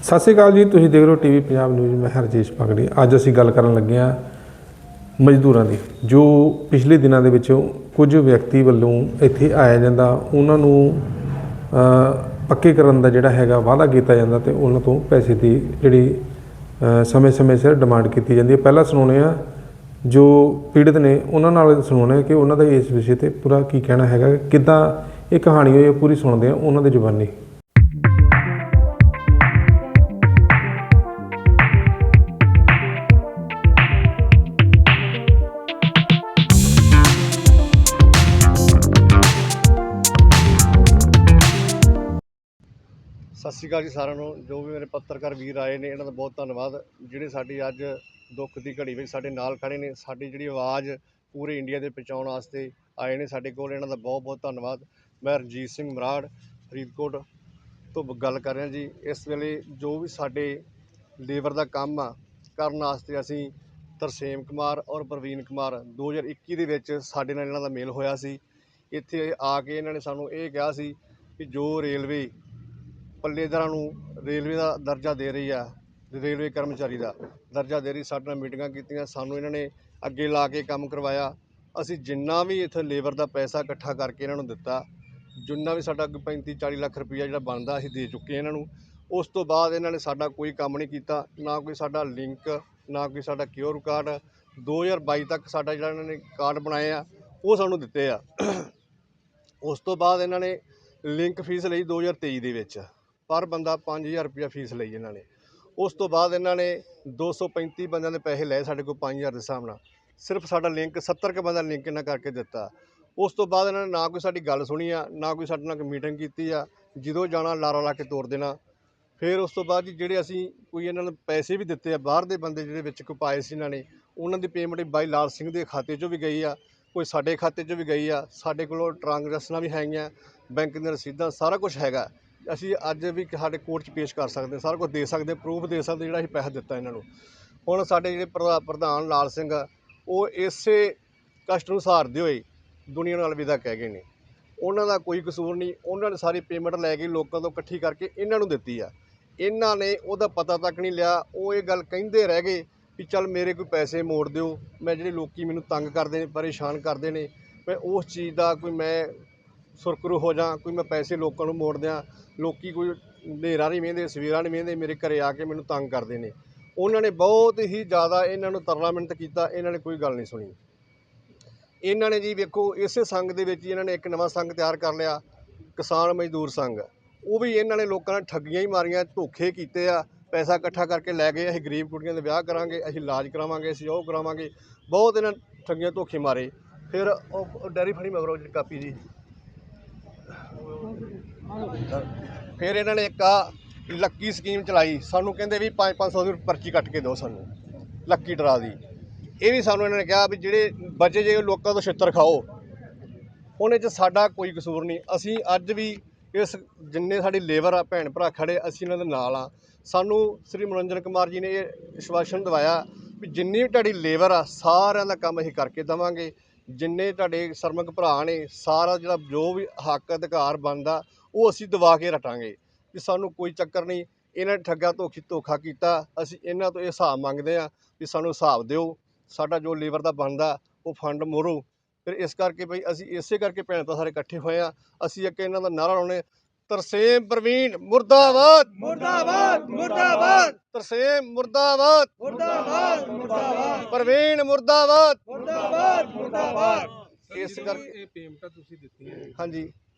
ਸਤਿ ਸ਼੍ਰੀ ਅਕਾਲ ਜੀ। ਤੁਸੀਂ ਦੇਖ ਰਹੇ ਹੋ ਟੀਵੀ ਪੰਜਾਬ ਨਿਊਜ਼। ਮੈਂ ਹਰਜੀਤ ਪਗੜੀ। ਅੱਜ ਅਸੀਂ ਗੱਲ ਕਰਨ ਲੱਗੇ ਹਾਂ ਮਜ਼ਦੂਰਾਂ ਦੀ, ਜੋ ਪਿਛਲੇ ਦਿਨਾਂ ਦੇ ਵਿੱਚ ਕੁਝ ਵਿਅਕਤੀ ਵੱਲੋਂ ਇੱਥੇ ਆਇਆ ਜਾਂਦਾ, ਉਹਨਾਂ ਨੂੰ ਪੱਕੇ ਕਰਨ ਦਾ ਜਿਹੜਾ ਹੈਗਾ ਵਾਅਦਾ ਕੀਤਾ ਜਾਂਦਾ ਤੇ ਉਹਨਾਂ ਤੋਂ ਪੈਸੇ ਦੀ ਜਿਹੜੀ ਸਮੇਂ-ਸਮੇਂ ਸਿਰ ਡਿਮਾਂਡ ਕੀਤੀ ਜਾਂਦੀ ਹੈ। ਪਹਿਲਾਂ ਸੁਣਾਉਂਦੇ ਹਾਂ ਜੋ ਪੀੜਤ ਨੇ ਉਹਨਾਂ ਨਾਲ ਸੁਣਾਉਂਦੇ ਕਿ ਉਹਨਾਂ ਦਾ ਇਸ ਵਿਸ਼ੇ 'ਤੇ ਪੂਰਾ ਕੀ ਕਹਿਣਾ ਹੈਗਾ, ਕਿੱਦਾਂ ਇਹ ਕਹਾਣੀ ਹੋਈ ਹੈ, ਪੂਰੀ ਸੁਣਦੇ ਹਾਂ ਉਹਨਾਂ ਦੀ ਜ਼ੁਬਾਨੀ। सत श्री अकाल जी सारिਆਂ ਨੂੰ। जो भी मेरे पत्रकार वीर आए ने इन्हों का बहुत धन्यवाद। ਜਿਹੜੇ ਸਾਡੀ ਅੱਜ ਦੁੱਖ ਦੀ ਘੜੀ ਵਿੱਚ ਸਾਡੇ ਨਾਲ ਖੜੇ ਨੇ, ਸਾਡੀ ਜਿਹੜੀ ਆਵਾਜ਼ ਪੂਰੇ ਇੰਡੀਆ ਦੇ ਪਹੁੰਚਾਉਣ ਵਾਸਤੇ ਆਏ ਨੇ ਸਾਡੇ ਕੋਲ, ਇਹਨਾਂ ਦਾ ਬਹੁਤ ਬਹੁਤ ਧੰਨਵਾਦ। ਮੈਂ ਰਣਜੀਤ ਸਿੰਘ ਮਰਾੜ ਫਰੀਦਕੋਟ ਤੋਂ ਗੱਲ ਕਰ ਰਿਹਾ ਜੀ। ਇਸ ਵੇਲੇ ਜੋ ਵੀ ਸਾਡੇ ਲੇਬਰ ਦਾ ਕੰਮ ਆ ਕਰਨ ਵਾਸਤੇ ਅਸੀਂ ਤਰਸੇਮ ਕੁਮਾਰ ਔਰ ਪ੍ਰਵੀਨ ਕੁਮਾਰ 2021 ਦੇ ਵਿੱਚ ਸਾਡੇ ਨਾਲ ਇਹਨਾਂ ਦਾ ਮੇਲ ਹੋਇਆ ਸੀ। ਇੱਥੇ ਆ ਕੇ ਇਹਨਾਂ ਨੇ ਸਾਨੂੰ ਇਹ ਕਿਹਾ ਸੀ ਕਿ ਜੋ ਰੇਲਵੇ ਪੱਲੇਦਾਰਾਂ ਨੂੰ ਰੇਲਵੇ ਦਾ ਦਰਜਾ ਦੇ ਰਹੀ ਆ, ਰੇਲਵੇ ਕਰਮਚਾਰੀ ਦਾ ਦਰਜਾ ਦੇ ਰਹੀ, ਸਾਡੇ ਨਾਲ ਮੀਟਿੰਗਾਂ ਕੀਤੀਆਂ, ਸਾਨੂੰ ਇਹਨਾਂ ਨੇ ਅੱਗੇ ਲਾ ਕੇ ਕੰਮ ਕਰਵਾਇਆ। ਅਸੀਂ ਜਿੰਨਾ ਵੀ ਇੱਥੇ ਲੇਬਰ ਦਾ ਪੈਸਾ ਇਕੱਠਾ ਕਰਕੇ ਇਹਨਾਂ ਨੂੰ ਦਿੱਤਾ, ਜਿੰਨਾ ਵੀ ਸਾਡਾ 35-40 ਲੱਖ ਰੁਪਈਆ ਜਿਹੜਾ ਬਣਦਾ ਅਸੀਂ ਦੇ ਚੁੱਕੇ ਇਹਨਾਂ ਨੂੰ। ਉਸ ਤੋਂ ਬਾਅਦ ਇਹਨਾਂ ਨੇ ਸਾਡਾ ਕੋਈ ਕੰਮ ਨਹੀਂ ਕੀਤਾ, ਨਾ ਕੋਈ ਸਾਡਾ ਲਿੰਕ, ਨਾ ਕੋਈ ਸਾਡਾ ਕਿਊਆਰ ਕਾਰਡ। 2022 ਤੱਕ ਸਾਡਾ ਜਿਹੜਾ ਇਹਨਾਂ ਨੇ ਕਾਰਡ ਬਣਾਏ ਆ ਉਹ ਸਾਨੂੰ ਦਿੱਤੇ ਆ। ਉਸ ਤੋਂ ਬਾਅਦ ਇਹਨਾਂ ਨੇ ਲਿੰਕ ਫੀਸ ਲਈ 2023 ਦੇ ਵਿੱਚ, ਪਰ ਬੰਦਾ 5000 ਰੁਪਇਆ ਫੀਸ ਲਈ ਇਹਨਾਂ ਨੇ। ਉਸ ਤੋਂ ਬਾਅਦ ਇਹਨਾਂ ਨੇ 235 ਬੰਦਿਆਂ ਦੇ ਪੈਸੇ ਲਏ ਸਾਡੇ ਕੋਲ 5000 ਦੇ ਹਿਸਾਬ ਨਾਲ। ਸਿਰਫ ਸਾਡਾ ਲਿੰਕ 70 ਕੁ ਬੰਦਾ ਲਿੰਕ ਇਹਨਾਂ ਕਰਕੇ ਦਿੱਤਾ। ਉਸ ਤੋਂ ਬਾਅਦ ਇਹਨਾਂ ਨੇ ਨਾ ਕੋਈ ਸਾਡੀ ਗੱਲ ਸੁਣੀ ਆ, ਨਾ ਕੋਈ ਸਾਡੇ ਨਾਲ ਕੋਈ ਮੀਟਿੰਗ ਕੀਤੀ ਆ। ਜਦੋਂ ਜਾਣਾ ਲਾਰਾ ਲਾ ਕੇ ਤੋੜ ਦੇਣਾ। ਫਿਰ ਉਸ ਤੋਂ ਬਾਅਦ ਜਿਹੜੇ ਅਸੀਂ ਕੋਈ ਇਹਨਾਂ ਨੂੰ ਪੈਸੇ ਵੀ ਦਿੱਤੇ ਆ, ਬਾਹਰ ਦੇ ਬੰਦੇ ਜਿਹੜੇ ਵਿੱਚ ਕੋਈ ਪਾਏ ਸੀ ਇਹਨਾਂ ਨੇ, ਉਹਨਾਂ ਦੀ ਪੇਮੈਂਟ ਬਾਈ ਲਾਲ ਸਿੰਘ ਦੇ ਖਾਤੇ 'ਚੋਂ ਵੀ ਗਈ ਆ, ਕੋਈ ਸਾਡੇ ਖਾਤੇ 'ਚੋਂ ਵੀ ਗਈ ਆ। ਸਾਡੇ ਕੋਲ ਟ੍ਰਾਂਜੈਕਸ਼ਨਾਂ ਵੀ ਹੈਗੀਆਂ, ਬੈਂਕ ਦੀਆਂ ਰਸੀਦਾਂ, ਸਾਰਾ ਕੁਛ ਹੈਗਾ। ਅਸੀਂ ਅੱਜ ਵੀ ਸਾਡੇ ਕੋਰਟ 'ਚ ਪੇਸ਼ ਕਰ ਸਕਦੇ, ਸਾਰਾ ਕੁਝ ਦੇ ਸਕਦੇ, ਪ੍ਰੂਫ ਦੇ ਸਕਦੇ ਜਿਹੜਾ ਅਸੀਂ ਪੈਸਾ ਦਿੱਤਾ ਇਹਨਾਂ ਨੂੰ। ਹੁਣ ਸਾਡੇ ਜਿਹੜੇ ਪ੍ਰਧਾਨ ਲਾਲ ਸਿੰਘ ਆ, ਉਹ ਇਸੇ ਕਸ਼ਟ ਨੂੰ ਸਹਾਰਦੇ ਹੋਏ ਦੁਨੀਆ ਨਾਲ ਅਲਵਿਦਾ ਕਹਿ ਗਏ ਨੇ। ਉਹਨਾਂ ਦਾ ਕੋਈ ਕਸੂਰ ਨਹੀਂ, ਉਹਨਾਂ ਨੇ ਸਾਰੀ ਪੇਮੈਂਟ ਲੈ ਕੇ ਲੋਕਾਂ ਤੋਂ ਇਕੱਠੀ ਕਰਕੇ ਇਹਨਾਂ ਨੂੰ ਦਿੱਤੀ ਆ। ਇਹਨਾਂ ਨੇ ਉਹਦਾ ਪਤਾ ਤੱਕ ਨਹੀਂ ਲਿਆ। ਉਹ ਇਹ ਗੱਲ ਕਹਿੰਦੇ ਰਹਿ ਗਏ ਵੀ ਚੱਲ ਮੇਰੇ ਕੋਈ ਪੈਸੇ ਮੋੜ ਦਿਓ, ਮੈਂ ਜਿਹੜੇ ਲੋਕੀ ਮੈਨੂੰ ਤੰਗ ਕਰਦੇ ਨੇ, ਪਰੇਸ਼ਾਨ ਕਰਦੇ ਨੇ, ਮੈਂ ਉਸ ਚੀਜ਼ ਦਾ ਕੋਈ ਮੈਂ ਸੁਰਖਰੂ ਹੋ ਜਾਂ, ਕੋਈ ਮੈਂ ਪੈਸੇ ਲੋਕਾਂ ਨੂੰ ਮੋੜ ਦਿਆਂ। ਲੋਕੀ ਕੋਈ ਹਨੇਰਾ ਨਹੀਂ ਵਹਿੰਦੇ, ਸਵੇਰਾ ਨਹੀਂ ਵਹਿੰਦੇ, ਮੇਰੇ ਘਰੇ ਆ ਕੇ ਮੈਨੂੰ ਤੰਗ ਕਰਦੇ ਨੇ। ਉਹਨਾਂ ਨੇ ਬਹੁਤ ਹੀ ਜ਼ਿਆਦਾ ਇਹਨਾਂ ਨੂੰ ਤਰਲਾ ਮਿੰਨਤ ਕੀਤਾ, ਇਹਨਾਂ ਨੇ ਕੋਈ ਗੱਲ ਨਹੀਂ ਸੁਣੀ। ਇਹਨਾਂ ਨੇ ਜੀ ਵੇਖੋ ਇਸੇ ਸੰਘ ਦੇ ਵਿੱਚ ਹੀ ਇਹਨਾਂ ਨੇ ਇੱਕ ਨਵਾਂ ਸੰਘ ਤਿਆਰ ਕਰ ਲਿਆ, ਕਿਸਾਨ ਮਜ਼ਦੂਰ ਸੰਘ। ਉਹ ਵੀ ਇਹਨਾਂ ਨੇ ਲੋਕਾਂ ਨਾਲ ਠੱਗੀਆਂ ਹੀ ਮਾਰੀਆਂ, ਧੋਖੇ ਕੀਤੇ ਆ, ਪੈਸਾ ਇਕੱਠਾ ਕਰਕੇ ਲੈ ਗਏ। ਅਸੀਂ ਗਰੀਬ ਕੁੜੀਆਂ ਦੇ ਵਿਆਹ ਕਰਾਂਗੇ, ਅਸੀਂ ਇਲਾਜ ਕਰਾਵਾਂਗੇ, ਅਸੀਂ ਉਹ ਕਰਾਵਾਂਗੇ, ਬਹੁਤ ਇਹਨਾਂ ਠੱਗੀਆਂ ਧੋਖੇ ਮਾਰੇ। ਫਿਰ ਉਹ ਡੈਰੀ ਫੜੀ ਮਗਰੋਂ ਜਿਹੜੀ ਕਾਪੀ ਜੀ, ਫਿਰ ਇਹਨਾਂ ਨੇ ਇੱਕ ਆ ਲੱਕੀ ਸਕੀਮ ਚਲਾਈ। ਸਾਨੂੰ ਕਹਿੰਦੇ ਵੀ 500 ਦੀ ਪਰਚੀ ਕੱਟ ਕੇ ਦਿਓ ਸਾਨੂੰ, ਲੱਕੀ ਡਰਾ ਦੀ। ਇਹ ਵੀ ਸਾਨੂੰ ਇਹਨਾਂ ਨੇ ਕਿਹਾ ਵੀ ਜਿਹੜੇ ਬਚੇ ਜੇ ਲੋਕਾਂ ਤੋਂ ਛਿੱਤਰ ਖਾਓ। ਹੁਣ ਇਹ 'ਚ ਸਾਡਾ ਕੋਈ ਕਸੂਰ ਨਹੀਂ। ਅਸੀਂ ਅੱਜ ਵੀ ਇਸ ਜਿੰਨੇ ਸਾਡੀ ਲੇਬਰ ਆ, ਭੈਣ ਭਰਾ ਖੜੇ, ਅਸੀਂ ਇਹਨਾਂ ਦੇ ਨਾਲ ਆ। ਸਾਨੂੰ ਸ੍ਰੀ ਮਨੋਰੰਜਨ ਕੁਮਾਰ ਜੀ ਨੇ ਇਹ ਵਿਸ਼ਵਾਸਨ ਦਿਵਾਇਆ ਵੀ ਜਿੰਨੀ ਵੀ ਤੁਹਾਡੀ ਲੇਬਰ ਆ ਸਾਰਿਆਂ ਦਾ ਕੰਮ ਅਸੀਂ ਕਰਕੇ ਦੇਵਾਂਗੇ। ਜਿੰਨੇ ਤੁਹਾਡੇ ਸਰਮਕ ਭਰਾ ਨੇ, ਸਾਰਾ ਜਿਹੜਾ ਜੋ ਵੀ ਹੱਕ ਅਧਿਕਾਰ ਬਣਦਾ ਉਹ ਅਸੀਂ ਦਵਾ ਕੇ ਰਟਾਂਗੇ। ਵੀ ਸਾਨੂੰ ਕੋਈ ਚੱਕਰ ਨਹੀਂ। ਇਹਨਾਂ ਨੇ ਠੱਗਾ ਧੋਖਾ ਕੀਤਾ। ਅਸੀਂ ਇਹਨਾਂ ਤੋਂ ਇਹ ਹਿਸਾਬ ਮੰਗਦੇ ਹਾਂ ਵੀ ਸਾਨੂੰ ਹਿਸਾਬ ਦਿਓ, ਸਾਡਾ ਜੋ ਲੇਬਰ ਦਾ ਬਣਦਾ ਉਹ ਫੰਡ ਮੋੜੋ। ਫਿਰ ਇਸ ਕਰਕੇ ਬਈ ਅਸੀਂ ਇਸੇ ਕਰਕੇ ਭੈਣ ਤਾਂ ਸਾਰੇ ਇਕੱਠੇ ਹੋਏ ਆ। ਅਸੀਂ ਇੱਕ ਇਹਨਾਂ ਦਾ ਨਾਰਾ ਲਾਉਣੇ, ਤਰਸੇਮ ਪ੍ਰਵੀਨ ਮੁਰਦਾਬਾਦ, ਮੁਰਦਾਬਾਦ, ਮੁਰਦਾਬਾਦ, ਤਰਸੇਮ ਮੁਰਦਾਬਾਦ, ਮੁਰਦਾਬਾਦ, ਮੁਰਦਾਬਾਦ, ਪ੍ਰਵੀਨ ਮੁਰਦਾਬਾਦ, ਮੁਰਦਾਬਾਦ, ਮੁਰਦਾਬਾਦ। ਇਸ ਕਰਕੇ ਇਹ ਪੇਮੈਂਟਾਂ ਤੁਸੀਂ ਦਿੱਤੀਆਂ, ਹਾਂਜੀ,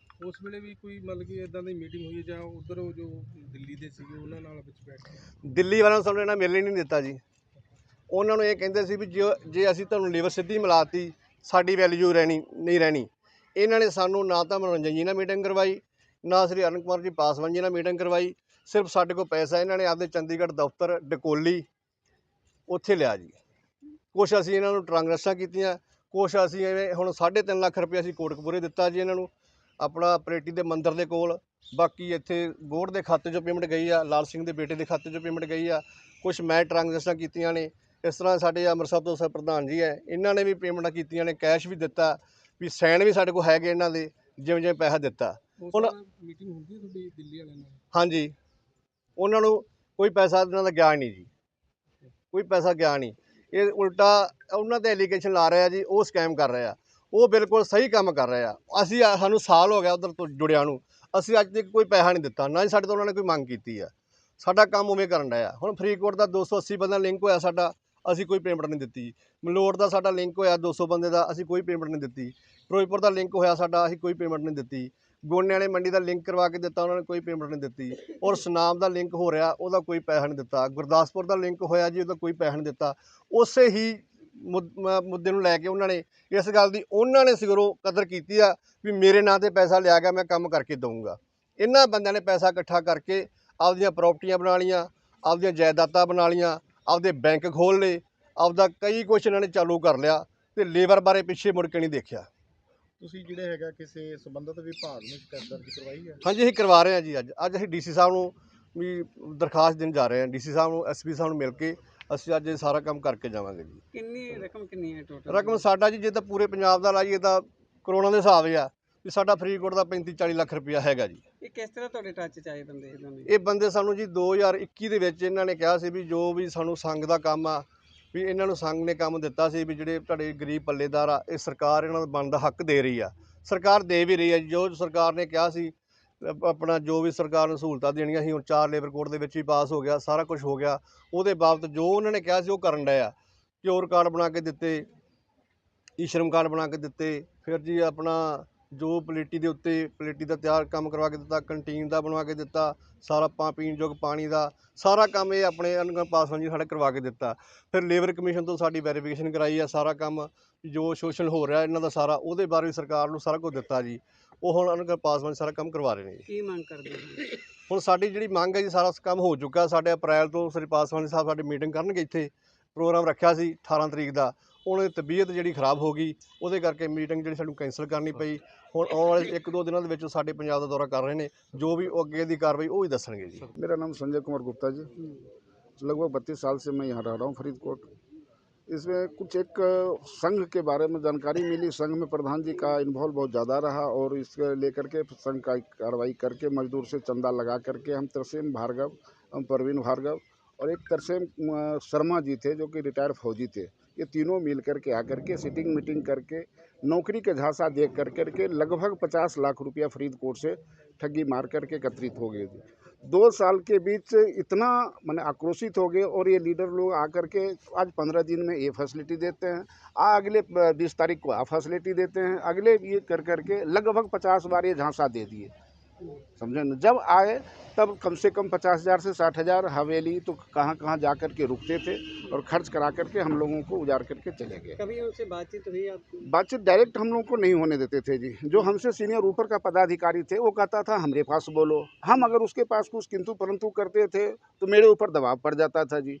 ਉਸ ਵੇਲੇ ਵੀ ਕੋਈ ਮਤਲਬ ਕਿ ਇਦਾਂ ਦੀ ਮੀਟਿੰਗ ਹੋਈ ਜਾਂ ਉਧਰ ਉਹ ਜੋ ਦਿੱਲੀ ਦੇ ਸੀਗੇ ਉਹਨਾਂ ਨਾਲ ਵਿੱਚ ਬੈਠ ਕੇ? ਦਿੱਲੀ ਵਾਲਿਆਂ ਨੂੰ ਸਾਨੂੰ ਇਹਨਾਂ ਮਿਲ ਹੀ ਨਹੀਂ ਦਿੱਤਾ ਜੀ। ਉਹਨਾਂ ਨੂੰ ਇਹ ਕਹਿੰਦੇ ਸੀ ਵੀ ਜੇ ਅਸੀਂ ਤੁਹਾਨੂੰ ਲੇਬਰ ਸਿੱਧੀ ਮਿਲਾਤੀ ਸਾਡੀ ਵੈਲਿਊ ਨਹੀਂ ਰਹਿਣੀ। ਇਹਨਾਂ ਨੇ ਸਾਨੂੰ ਨਾ ਤਾਂ ਮਨੋਰੰਜਨ ਜੀ ਨਾਲ ਮੀਟਿੰਗ ਕਰਵਾਈ, ਨਾ ਸ੍ਰੀ ਅਰੁਣ ਕੁਮਾਰ ਜੀ ਪਾਸਵਾਨ ਜੀ ਨਾਲ ਮੀਟਿੰਗ ਕਰਵਾਈ। ਸਿਰਫ ਸਾਡੇ ਕੋਲ ਪੈਸਾ ਇਹਨਾਂ ਨੇ ਆਪਦੇ ਚੰਡੀਗੜ੍ਹ ਦਫ਼ਤਰ ਡਕੋਲੀ ਉੱਥੇ ਲਿਆ ਜੀ। ਕੁਛ ਅਸੀਂ ਇਹਨਾਂ ਨੂੰ ਟ੍ਰਾਂਜੈਕਸ਼ਨਾਂ ਕੀਤੀਆਂ, ਕੁਛ ਅਸੀਂ ਐਵੇਂ ਹੁਣ 3.5 ਲੱਖ ਰੁਪਏ ਅਸੀਂ ਕੋਟਕਪੂਰੇ ਦਿੱਤਾ ਜੀ ਇਹਨਾਂ ਨੂੰ, ਆਪਣਾ ਪਰੇਟੀ ਦੇ ਮੰਦਿਰ ਦੇ ਕੋਲ। ਬਾਕੀ ਇੱਥੇ ਬੋਰਡ ਦੇ ਖਾਤੇ 'ਚੋਂ ਪੇਮੈਂਟ ਗਈ ਆ, ਲਾਲ ਸਿੰਘ ਦੇ ਬੇਟੇ ਦੇ ਖਾਤੇ 'ਚੋਂ ਪੇਮੈਂਟ ਗਈ ਆ। ਕੁਛ ਮੈਂ ਟ੍ਰਾਂਜੈਕਸ਼ਨਾਂ ਕੀਤੀਆਂ ਨੇ। ਇਸ ਤਰ੍ਹਾਂ ਸਾਡੇ ਅੰਮ੍ਰਿਤਸਰ ਤੋਂ ਪ੍ਰਧਾਨ ਜੀ ਹੈ, ਇਹਨਾਂ ਨੇ ਵੀ ਪੇਮੈਂਟਾਂ ਕੀਤੀਆਂ ਨੇ, ਕੈਸ਼ ਵੀ ਦਿੱਤਾ, ਵੀ ਸਾਈਨ ਵੀ ਸਾਡੇ ਕੋਲ ਹੈਗੇ ਇਹਨਾਂ ਦੇ, ਜਿਵੇਂ ਜਿਵੇਂ ਪੈਸਾ ਦਿੱਤਾ। ਹੁਣ ਮੀਟਿੰਗ ਹੁੰਦੀ ਤੁਹਾਡੀ ਦਿੱਲੀ ਵਾਲਿਆਂ ਨਾਲ? ਹਾਂਜੀ, ਉਹਨਾਂ ਨੂੰ ਕੋਈ ਪੈਸਾ ਇਹਨਾਂ ਦਾ ਗਿਆ ਨਹੀਂ ਜੀ, ਕੋਈ ਪੈਸਾ ਗਿਆ ਨਹੀਂ। ਇਹ ਉਲਟਾ ਉਹਨਾਂ ਤੇ ਐਲੀਗੇਸ਼ਨ ਲਾ ਰਿਹਾ ਜੀ, ਉਹ ਸਕੈਮ ਕਰ ਰਿਹਾ। ਉਹ ਬਿਲਕੁਲ ਸਹੀ ਕੰਮ ਕਰ ਰਿਹਾ। ਸਾਨੂੰ ਸਾਲ ਹੋ ਗਿਆ ਉਧਰ ਤੋਂ ਜੁੜਿਆ ਨੂੰ, ਅਸੀਂ ਅੱਜ ਤੱਕ ਕੋਈ ਪੈਸਾ ਨਹੀਂ ਦਿੱਤਾ, ਨਾ ਹੀ ਸਾਡੇ ਤੋਂ ਉਹਨਾਂ ਨੇ ਕੋਈ ਮੰਗ ਕੀਤੀ ਆ। ਸਾਡਾ ਕੰਮ ਉਵੇਂ ਕਰਨ ਡਿਆ। ਹੁਣ ਫਰੀਦਕੋਟ ਦਾ 280 ਬੰਦਾ ਲਿੰਕ ਹੋਇਆ ਸਾਡਾ, ਅਸੀਂ ਕੋਈ ਪੇਮੈਂਟ ਨਹੀਂ ਦਿੱਤੀ। ਮਲੋਟ ਦਾ ਸਾਡਾ ਲਿੰਕ ਹੋਇਆ 200 ਬੰਦੇ ਦਾ, ਅਸੀਂ ਕੋਈ ਪੇਮੈਂਟ ਨਹੀਂ ਦਿੱਤੀ। ਫਿਰੋਜ਼ਪੁਰ ਦਾ ਲਿੰਕ ਹੋਇਆ ਸਾਡਾ, ਅਸੀਂ ਕੋਈ ਪੇਮੈਂਟ ਨਹੀਂ ਦਿੱਤੀ। ਗੋਨੇ ਵਾਲੇ ਮੰਡੀ ਦਾ ਲਿੰਕ ਕਰਵਾ ਕੇ ਦਿੱਤਾ, ਉਹਨਾਂ ਨੇ ਕੋਈ ਪੇਮੈਂਟ ਨਹੀਂ ਦਿੱਤੀ। ਔਰ ਸੁਨਾਮ ਦਾ ਲਿੰਕ ਹੋ ਰਿਹਾ, ਉਹਦਾ ਕੋਈ ਪੈਸਾ ਨਹੀਂ ਦਿੱਤਾ। ਗੁਰਦਾਸਪੁਰ ਦਾ ਲਿੰਕ ਹੋਇਆ ਜੀ, ਉਹਦਾ ਕੋਈ ਪੈਸਾ ਨਹੀਂ ਦਿੱਤਾ। ਉਸੇ ਹੀ ਮੁੱਦੇ ਨੂੰ ਲੈ ਕੇ ਉਹਨਾਂ ਨੇ, ਇਸ ਗੱਲ ਦੀ ਉਹਨਾਂ ਨੇ ਸਿਗਰੋਂ ਕਦਰ ਕੀਤੀ ਆ ਵੀ ਮੇਰੇ ਨਾਂ 'ਤੇ ਪੈਸਾ ਲਿਆ ਗਿਆ, ਮੈਂ ਕੰਮ ਕਰਕੇ ਦਊਂਗਾ। ਇਹਨਾਂ ਬੰਦਿਆਂ ਨੇ ਪੈਸਾ ਇਕੱਠਾ ਕਰਕੇ ਆਪਦੀਆਂ ਪ੍ਰਾਪਰਟੀਆਂ ਬਣਾ ਲਈਆਂ, ਆਪਦੀਆਂ ਜਾਇਦਾਦਾਂ ਬਣਾ ਲਈਆਂ, ਆਪਦੇ ਬੈਂਕ ਖੋਲ੍ਹ ਲਏ, ਆਪਦਾ ਕਈ ਕੁਛ ਇਹਨਾਂ ਨੇ ਚਾਲੂ ਕਰ ਲਿਆ ਤੇ ਲੇਬਰ ਬਾਰੇ ਪਿੱਛੇ ਮੁੜ ਕੇ ਨਹੀਂ ਦੇਖਿਆ। ਤੁਸੀਂ ਜਿਹੜੇ ਹੈਗਾ ਕਿਸੇ ਸੰਬੰਧਿਤ ਵਿਭਾਗ ਨੂੰ ਸ਼ਿਕਾਇਤ ਦਰਜ ਕਰਵਾਈ ਹੈ? ਹਾਂਜੀ, ਅਸੀਂ ਕਰਵਾ ਰਹੇ ਹਾਂ ਜੀ। ਅੱਜ ਅਸੀਂ ਡੀਸੀ ਸਾਹਿਬ ਨੂੰ ਵੀ ਦਰਖਾਸਤ ਦੇਣ ਜਾ ਰਹੇ ਹਾਂ। ਡੀਸੀ ਸਾਹਿਬ ਨੂੰ, ਐਸਪੀ ਸਾਹਿਬ ਨੂੰ ਮਿਲ ਕੇ ਅਸੀਂ ਅੱਜ ਇਹ ਸਾਰਾ ਕੰਮ ਕਰਕੇ ਜਾਵਾਂਗੇ ਜੀ। ਕਿੰਨੀ ਹੈ ਟੋਟਲ ਰਕਮ ਸਾਡਾ ਜੀ, ਜੇ ਤਾਂ ਪੂਰੇ ਪੰਜਾਬ ਦਾ ਲਾਈਏ ਤਾਂ ਕਰੋਨਾ ਦੇ ਹਿਸਾਬ ਆ ਵੀ ਸਾਡਾ ਫਰੀਦਕੋਟ ਦਾ 35-40 ਲੱਖ ਰੁਪਇਆ ਹੈਗਾ ਜੀ। ਇਹ ਕਿਸ ਤਰ੍ਹਾਂ ਤੁਹਾਡੇ ਟੱਚ ਚ ਆਏ ਬੰਦੇ ਇਹ ਬੰਦੇ ਸਾਨੂੰ ਜੀ 2021 ਦੇ ਵਿੱਚ ਇਹਨਾਂ ਨੇ ਕਿਹਾ ਸੀ ਵੀ ਜੋ ਵੀ ਸਾਨੂੰ ਸੰਘ ਦਾ ਕੰਮ ਆ, ਵੀ ਇਹਨਾਂ ਨੂੰ ਸੰਘ ਨੇ ਕੰਮ ਦਿੱਤਾ ਸੀ ਵੀ ਜਿਹੜੇ ਤੁਹਾਡੇ ਗਰੀਬ ਪੱਲੇਦਾਰ ਆ, ਇਹ ਸਰਕਾਰ ਇਹਨਾਂ ਦਾ ਬਣਦਾ ਹੱਕ ਦੇ ਰਹੀ ਆ। ਸਰਕਾਰ ਦੇ ਵੀ ਰਹੀ ਆ। ਜੋ ਸਰਕਾਰ ਨੇ ਕਿਹਾ ਸੀ ਆਪਣਾ, ਜੋ ਵੀ ਸਰਕਾਰ ਨੂੰ ਸਹੂਲਤਾਂ ਦੇਣੀਆਂ ਸੀ, ਹੁਣ 4 ਲੇਬਰ ਕੋਡ ਦੇ ਵਿੱਚ ਵੀ ਪਾਸ ਹੋ ਗਿਆ, ਸਾਰਾ ਕੁਝ ਹੋ ਗਿਆ। ਉਹਦੇ ਬਾਬਤ ਜੋ ਉਹਨਾਂ ਨੇ ਕਿਹਾ ਸੀ ਉਹ ਕਰਨ ਡਏ ਆ। ਕਿਓਰ ਕਾਰਡ ਬਣਾ ਕੇ ਦਿੱਤੇ, ਈਸ਼ਰਮ ਕਾਰਡ ਬਣਾ ਕੇ ਦਿੱਤੇ, ਫਿਰ ਜੀ ਆਪਣਾ ਜੋ ਪਲੇਟੀ ਦੇ ਉੱਤੇ ਪਲੇਟੀ ਦਾ ਤਿਆਰ ਕੰਮ ਕਰਵਾ ਕੇ ਦਿੱਤਾ, ਕੰਟੀਨ ਦਾ ਬਣਵਾ ਕੇ ਦਿੱਤਾ, ਸਾਰਾ ਪੀਣ ਯੋਗ ਪਾਣੀ ਦਾ ਸਾਰਾ ਕੰਮ ਇਹ ਆਪਣੇ ਅਨੁਗਮ ਪਾਸਵਾਨ ਜੀ ਸਾਡੇ ਕਰਵਾ ਕੇ ਦਿੱਤਾ। ਫਿਰ ਲੇਬਰ ਕਮਿਸ਼ਨ ਤੋਂ ਸਾਡੀ ਵੈਰੀਫਿਕੇਸ਼ਨ ਕਰਾਈ ਆ। ਸਾਰਾ ਕੰਮ ਜੋ ਸ਼ੋਸ਼ਣ ਹੋ ਰਿਹਾ ਇਹਨਾਂ ਦਾ ਸਾਰਾ, ਉਹਦੇ ਬਾਰੇ ਵੀ ਸਰਕਾਰ ਨੂੰ ਸਾਰਾ ਕੁਝ ਦਿੱਤਾ ਜੀ। ਉਹ ਹੁਣ ਅਨੁਗਮ ਪਾਸਵਾਨ ਸਾਰਾ ਕੰਮ ਕਰਵਾ ਰਹੇ ਨੇ ਜੀ। ਕੀ ਮੰਗ ਕਰਦੇ ਹੋ? ਹੁਣ ਸਾਡੀ ਜਿਹੜੀ ਮੰਗ ਹੈ ਜੀ, ਸਾਰਾ ਕੰਮ ਹੋ ਚੁੱਕਾ। ਸਾਡੇ ਅਪ੍ਰੈਲ ਤੋਂ ਸ੍ਰੀ ਪਾਸਵਾਨ ਸਾਹਿਬ ਸਾਡੀ ਮੀਟਿੰਗ ਕਰਨਗੇ। ਇੱਥੇ ਪ੍ਰੋਗਰਾਮ ਰੱਖਿਆ ਸੀ 18 ਤਰੀਕ ਦਾ, ਉਹਨਾਂ ਦੀ ਤਬੀਅਤ ਜਿਹੜੀ ਖਰਾਬ ਹੋ ਗਈ, ਉਹਦੇ ਕਰਕੇ ਮੀਟਿੰਗ ਜਿਹੜੀ ਸਾਨੂੰ ਕੈਂਸਲ ਕਰਨੀ ਪਈ। ਹੁਣ ਆਉਣ ਵਾਲੇ 1-2 ਦਿਨਾਂ ਦੇ ਵਿੱਚ ਸਾਡੇ ਪੰਜਾਬ ਦਾ ਦੌਰਾ ਕਰ ਰਹੇ ਨੇ, ਜੋ ਵੀ ਅੱਗੇ ਦੀ कार्रवाई ਉਹ ਹੀ ਦੱਸਣਗੇ जी। मेरा नाम संजय कुमार गुप्ता जी, लगभग 32 साल से मैं यहाँ रह रहा हूँ फरीदकोट। इसमें कुछ एक संघ के बारे में जानकारी मिली। संघ में प्रधान जी का इन्वॉल्व बहुत ज़्यादा रहा और इसके लेकर के संघ का कार्रवाई करके मजदूर से चंदा लगा करके हम तरसेम भार्गव, हम परवीन भार्गव और एक तरसेम शर्मा जी थे जो कि रिटायर फौजी थे। ये तीनों मिल करके आकर के सिटिंग मीटिंग करके नौकरी के झांसा देख करके लगभग 50 लाख रुपया फरीदकोट से ठगी मार करके एकत्रित हो गए थे। 2 साल के बीच इतना मैंने आक्रोशित हो गए और ये लीडर लोग आकर के आज 15 दिन में ये फैसिलिटी देते हैं, अगले 20 तारीख को फैसिलिटी देते हैं, अगले ये कर करके लगभग 50 बार ये झांसा दे दिए। समझे न? जब आए तब कम से कम 50,000 से 60,000 हवेली तो कहाँ कहाँ जा कर के रुकते थे और खर्च करा करके हम लोगों को उजाड़ करके चले गए। कभी उनसे बातचीत हुई आपकी? बातचीत डायरेक्ट हम लोगों को नहीं होने देते थे जी। जो हमसे सीनियर ऊपर का पदाधिकारी थे वो कहता था हमारे पास बोलो, हम अगर उसके पास कुछ किंतु परंतु करते थे तो मेरे ऊपर दबाव पड़ जाता था जी।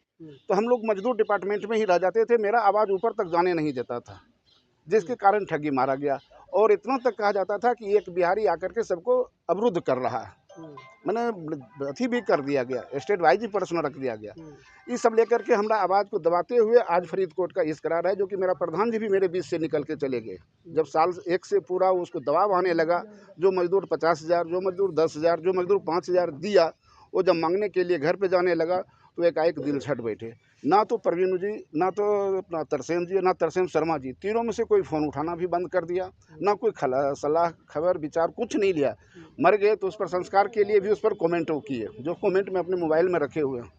तो हम लोग मजदूर डिपार्टमेंट में ही रह जाते थे, मेरा आवाज़ ऊपर तक जाने नहीं देता था, जिसके कारण ठगी मारा गया। और इतना तक कहा जाता था कि एक बिहारी आकर के सबको अवरुद्ध कर रहा है, मैंने अथी भी कर दिया गया, स्टेट वाइज ही प्रश्न रख दिया गया। ये सब लेकर के हमारा आवाज़ को दबाते हुए आज फरीदकोट का इस करार है, जो कि मेरा प्रधान जी भी मेरे बीच से निकल के चले गए। जब साल 1 से पूरा उसको दबाव आने लगा, जो मजदूर 50,000, जो मजदूर 10,000, जो मजदूर 5,000 दिया, वो जब मांगने के लिए घर पे जाने लगा तो एकाएक दिल छट बैठे। ना तो परवीन जी, ना तो अपना तरसेम जी, ना तरसेम शर्मा जी, तीनों में से कोई फ़ोन उठाना भी बंद कर दिया, ना कोई सलाह खबर विचार कुछ नहीं लिया। मर गए तो उस पर संस्कार के लिए भी उस पर कमेंट किए, जो कमेंट में अपने मोबाइल में रखे हुए हैं।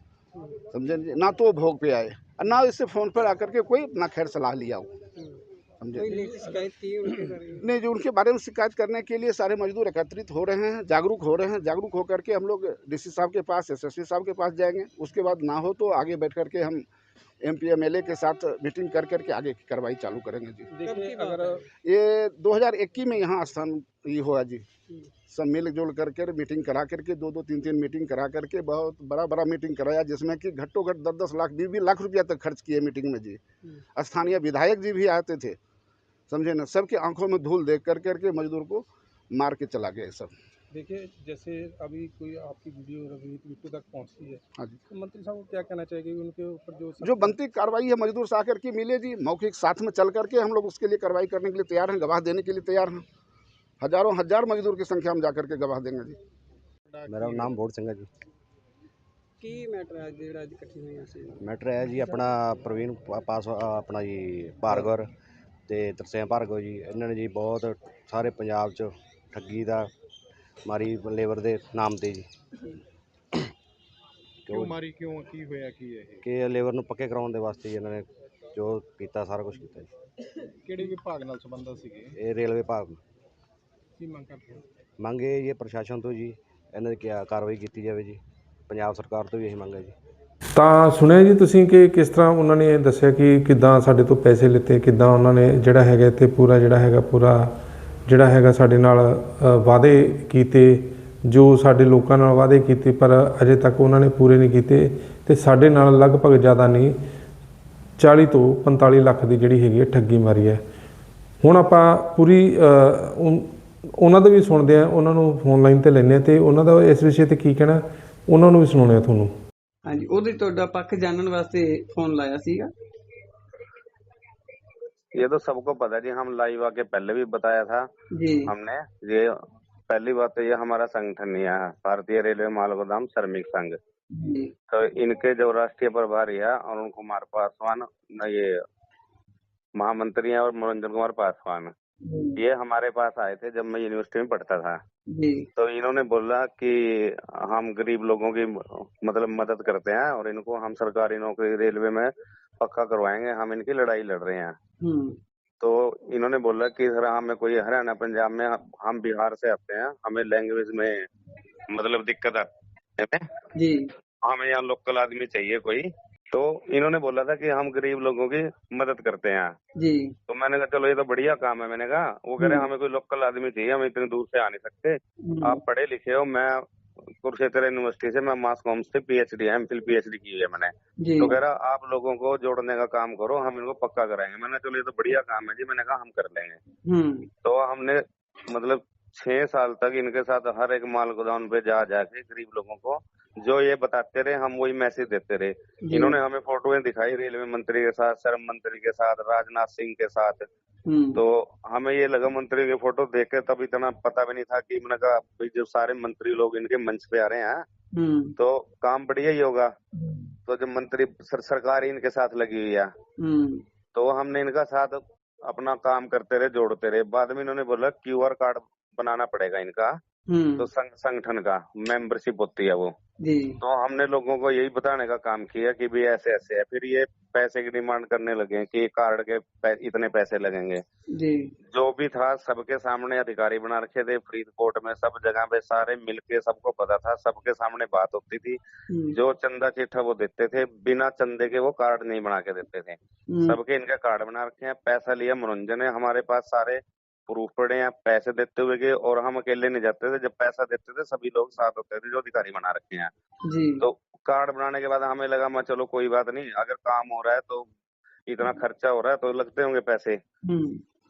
समझे? ना तो भोग पे आए और ना इससे फ़ोन पर आकर के कोई अपना खैर सलाह लिया हो। समझे? शिकायत की उनके बारे में? नहीं, जो उनके बारे में शिकायत करने के लिए सारे मजदूर एकत्रित हो रहे हैं, जागरूक हो रहे हैं। जागरूक होकर के हम लोग डीसी साहब के पास, एसएसपी साहब के पास जाएंगे। उसके बाद ना हो तो आगे बैठ करके हम MP MLA के साथ मीटिंग कर करके आगे की कार्रवाई चालू करेंगे जी। देखिए, अगर ये 2021 में यहाँ स्थान ये हुआ जी, सब मिल जुल करके मीटिंग करा करके 2-2, 3-3 मीटिंग करा करके बहुत बड़ा मीटिंग कराया, जिसमें कि घट्टो घट 10-10 लाख 20-20 लाख रुपया तक खर्च किए मीटिंग में जी। स्थानीय विधायक जी भी आते थे, समझे ना? सबकी आंखों में धूल देख कर करके मजदूर को मार के चला गया सब। देखिए, जैसे अभी कोई आपकी वीडियो यूट्यूब तक पहुंची है, हाँ जी, तो मंत्री साहब को क्या कहना चाहिए उनके ऊपर जो बनती कार्रवाई है मजदूर से आकर के मिले जी, मौखिक साथ में चल करके हम लोग उसके लिए कार्रवाई करने के लिए तैयार हैं, गवाह देने के लिए तैयार हैं। हजारों हजार मजदूर की संख्या हम जा करके गवाह देंगे जी। मेरा नाम भोर सिंह है जी। ਕੀ ਮੈਟਰ ਹੈ ਜਿਹੜਾ ਅੱਜ ਇਕੱਠੀ ਹੋਈਆਂ ਸੀ? ਮੈਟਰ ਹੈ ਜੀ ਆਪਣਾ ਪ੍ਰਵੀਨ ਆਪਣਾ ਜੀ ਭਾਰਗਵ ਤੇ ਤਰਸੇਮ ਭਾਰਗਵ ਜੀ, ਇਹਨਾਂ ਨੇ ਜੀ ਬਹੁਤ ਸਾਰੇ ਪੰਜਾਬ 'ਚ ਠੱਗੀ ਦਾ ਮਾਰੀ ਲੇਬਰ ਦੇ ਨਾਮ ਤੇ ਜੀ। ਕਿਉਂ ਮਾਰੀ, ਕਿਉਂ, ਕੀ ਹੋਇਆ ਕੀ ਇਹ? ਕਿ ਲੇਬਰ ਨੂੰ ਪੱਕੇ ਕਰਾਉਣ ਦੇ ਵਾਸਤੇ ਜੀ ਇਹਨਾਂ ਨੇ ਜੋ ਕੀਤਾ ਸਾਰਾ ਕੁਝ ਕੀਤਾ ਜੀ। ਕਿਹੜੇ ਵਿਭਾਗ ਨਾਲ ਸੰਬੰਧਿਤ ਸੀਗੇ? ਇਹ ਰੇਲਵੇ ਵਿਭਾਗ। ਕੀ ਮੰਗ ਕਰਦੇ ਹੋ? ਮੰਗ ਇਹ ਪ੍ਰਸ਼ਾਸਨ ਤੋਂ ਜੀ ਇਹਨਾਂ ਦੀ ਕਿਆ ਕਾਰਵਾਈ ਕੀਤੀ ਜਾਵੇ ਜੀ। ਪੰਜਾਬ ਸਰਕਾਰ ਤੋਂ ਵੀ ਇਹੀ ਮੰਗ ਹੈ ਜੀ। ਤਾਂ ਸੁਣਿਆ ਜੀ ਤੁਸੀਂ ਕਿ ਕਿਸ ਤਰ੍ਹਾਂ ਉਹਨਾਂ ਨੇ ਦੱਸਿਆ ਕਿ ਕਿੱਦਾਂ ਸਾਡੇ ਤੋਂ ਪੈਸੇ ਲਿੱਤੇ, ਕਿੱਦਾਂ ਉਹਨਾਂ ਨੇ ਜਿਹੜਾ ਹੈਗਾ ਇੱਥੇ ਪੂਰਾ ਜਿਹੜਾ ਹੈਗਾ ਸਾਡੇ ਨਾਲ ਵਾਅਦੇ ਕੀਤੇ, ਜੋ ਸਾਡੇ ਲੋਕਾਂ ਨਾਲ ਵਾਅਦੇ ਕੀਤੇ ਪਰ ਅਜੇ ਤੱਕ ਉਹਨਾਂ ਨੇ ਪੂਰੇ ਨਹੀਂ ਕੀਤੇ ਤੇ ਸਾਡੇ ਨਾਲ ਲਗਭਗ ਜ਼ਿਆਦਾ ਨਹੀਂ 40 ਤੋਂ 45 ਲੱਖ ਦੀ ਜਿਹੜੀ ਹੈਗੀ ਹੈ ਠੱਗੀ ਮਾਰੀ ਹੈ। ਹੁਣ ਆਪਾਂ ਪੂਰੀ ਉਹਨਾਂ ਦਾ ਵੀ ਸੁਣਦੇ ਹਾਂ, ਉਹਨਾਂ ਨੂੰ ਫੋਨ ਲਾਈਨ ਤੇ ਲੈਂਦੇ ਹਾਂ ਤੇ ਉਹਨਾਂ ਦਾ ਇਸ ਵਿਸ਼ੇ ਤੇ ਕੀ ਕਹਿਣਾ ਉਹਨਾਂ ਨੂੰ ਵੀ ਸੁਣਾਉਂਦੇ ਹਾਂ ਤੁਹਾਨੂੰ। ਹਾਂਜੀ, ਉਹਦੇ ਤੁਹਾਡਾ ਪੱਖ ਜਾਣਨ ਵਾਸਤੇ ਫੋਨ ਲਾਇਆ ਸੀਗਾ। ये तो सबको पता है जी, हम लाइव आके पहले भी बताया था जी हमने। ये पहली बात तो ये हमारा संगठन नहीं है, भारतीय रेलवे माल गोदाम श्रमिक संघ। जी तो इनके जो राष्ट्रीय प्रभारी है अरुण कुमार पासवान, ये महामंत्री हैं, और मनोरंजन कुमार पासवान, ये हमारे पास आए थे जब मैं यूनिवर्सिटी में पढ़ता था। जी तो इन्होंने बोला कि हम गरीब लोगों की मतलब मदद करते हैं और इनको हम सरकारी नौकरी रेलवे में पक्का करवाएंगे, हम इनकी लड़ाई लड़ रहे हैं। तो इन्होंने बोला कि सर हमें कोई हरियाणा पंजाब में, हम बिहार से आते हैं, हमें लैंग्वेज में मतलब दिक्कत आती है, जी हमें यहाँ लोकल आदमी चाहिए कोई। तो इन्होंने बोला था कि हम गरीब लोगों की मदद करते हैं। जी तो मैंने कहा चलो ये तो बढ़िया काम है। मैंने कहा, वो कह रहे हमें कोई लोकल आदमी चाहिए, हम इतनी दूर से आ नहीं सकते, आप पढ़े लिखे हो। मैं कुरुक्षेत्र यूनिवर्सिटी से, मैं मास कॉम से पीएचडी एमफिल पीएचडी की है मैंने। जी तो कह रहा आप लोगों को जोड़ने का काम करो, हम इनको पक्का कराएंगे। मैंने चलो ये तो बढ़िया काम है जी। मैंने कहा हम कर लेंगे। तो हमने मतलब 6 साल तक इनके साथ हर एक माल गोदाम पे जा जाके गरीब लोगों को जो ये बताते रहे, हम वही मैसेज देते रहे। इन्होंने हमें फोटोएं दिखाई रेलवे मंत्री के साथ, श्रम मंत्री के साथ, राजनाथ सिंह के साथ। तो हमें ये लगा मंत्री के फोटो देख के, तब इतना पता भी नहीं था कि मैंने कहा भाई जब सारे मंत्री लोग इनके मंच पे आ रहे हैं तो काम बढ़िया ही होगा। तो जब मंत्री सरकार ही इनके साथ लगी हुई है, तो हमने इनका साथ अपना काम करते रहे, जोड़ते रहे। बाद में इन्होंने बोला QR कार्ड बनाना पड़ेगा इनका, तो संगठन का मेंबरशिप होती है वो। जी तो हमने लोगों को यही बताने का काम किया कि भाई ऐसे ऐसे है। फिर ये पैसे की डिमांड करने लगे कि कार्ड के इतने पैसे लगेंगे। जी जो भी था सबके सामने अधिकारी बना रखे थे, फरीदकोट में सब जगह पे सारे मिलके, सबको पता था, सबके सामने बात होती थी। जो चंदा चिट्ठा वो देते थे, बिना चंदे के वो कार्ड नहीं बना के देते थे। सबके इनके कार्ड बना रखे हैं। पैसा लिया मनोरंजन है, हमारे पास सारे प्रूफ पड़े हैं पैसे देते हुए के, और हम अकेले नहीं जाते थे। जब पैसा देते थे सभी लोग साथ होते थे जो अधिकारी बना रखे हैं। जी तो कार्ड बनाने के बाद हमें लगा मैं चलो कोई बात नहीं, अगर काम हो रहा है तो इतना खर्चा हो रहा है तो लगते होंगे पैसे।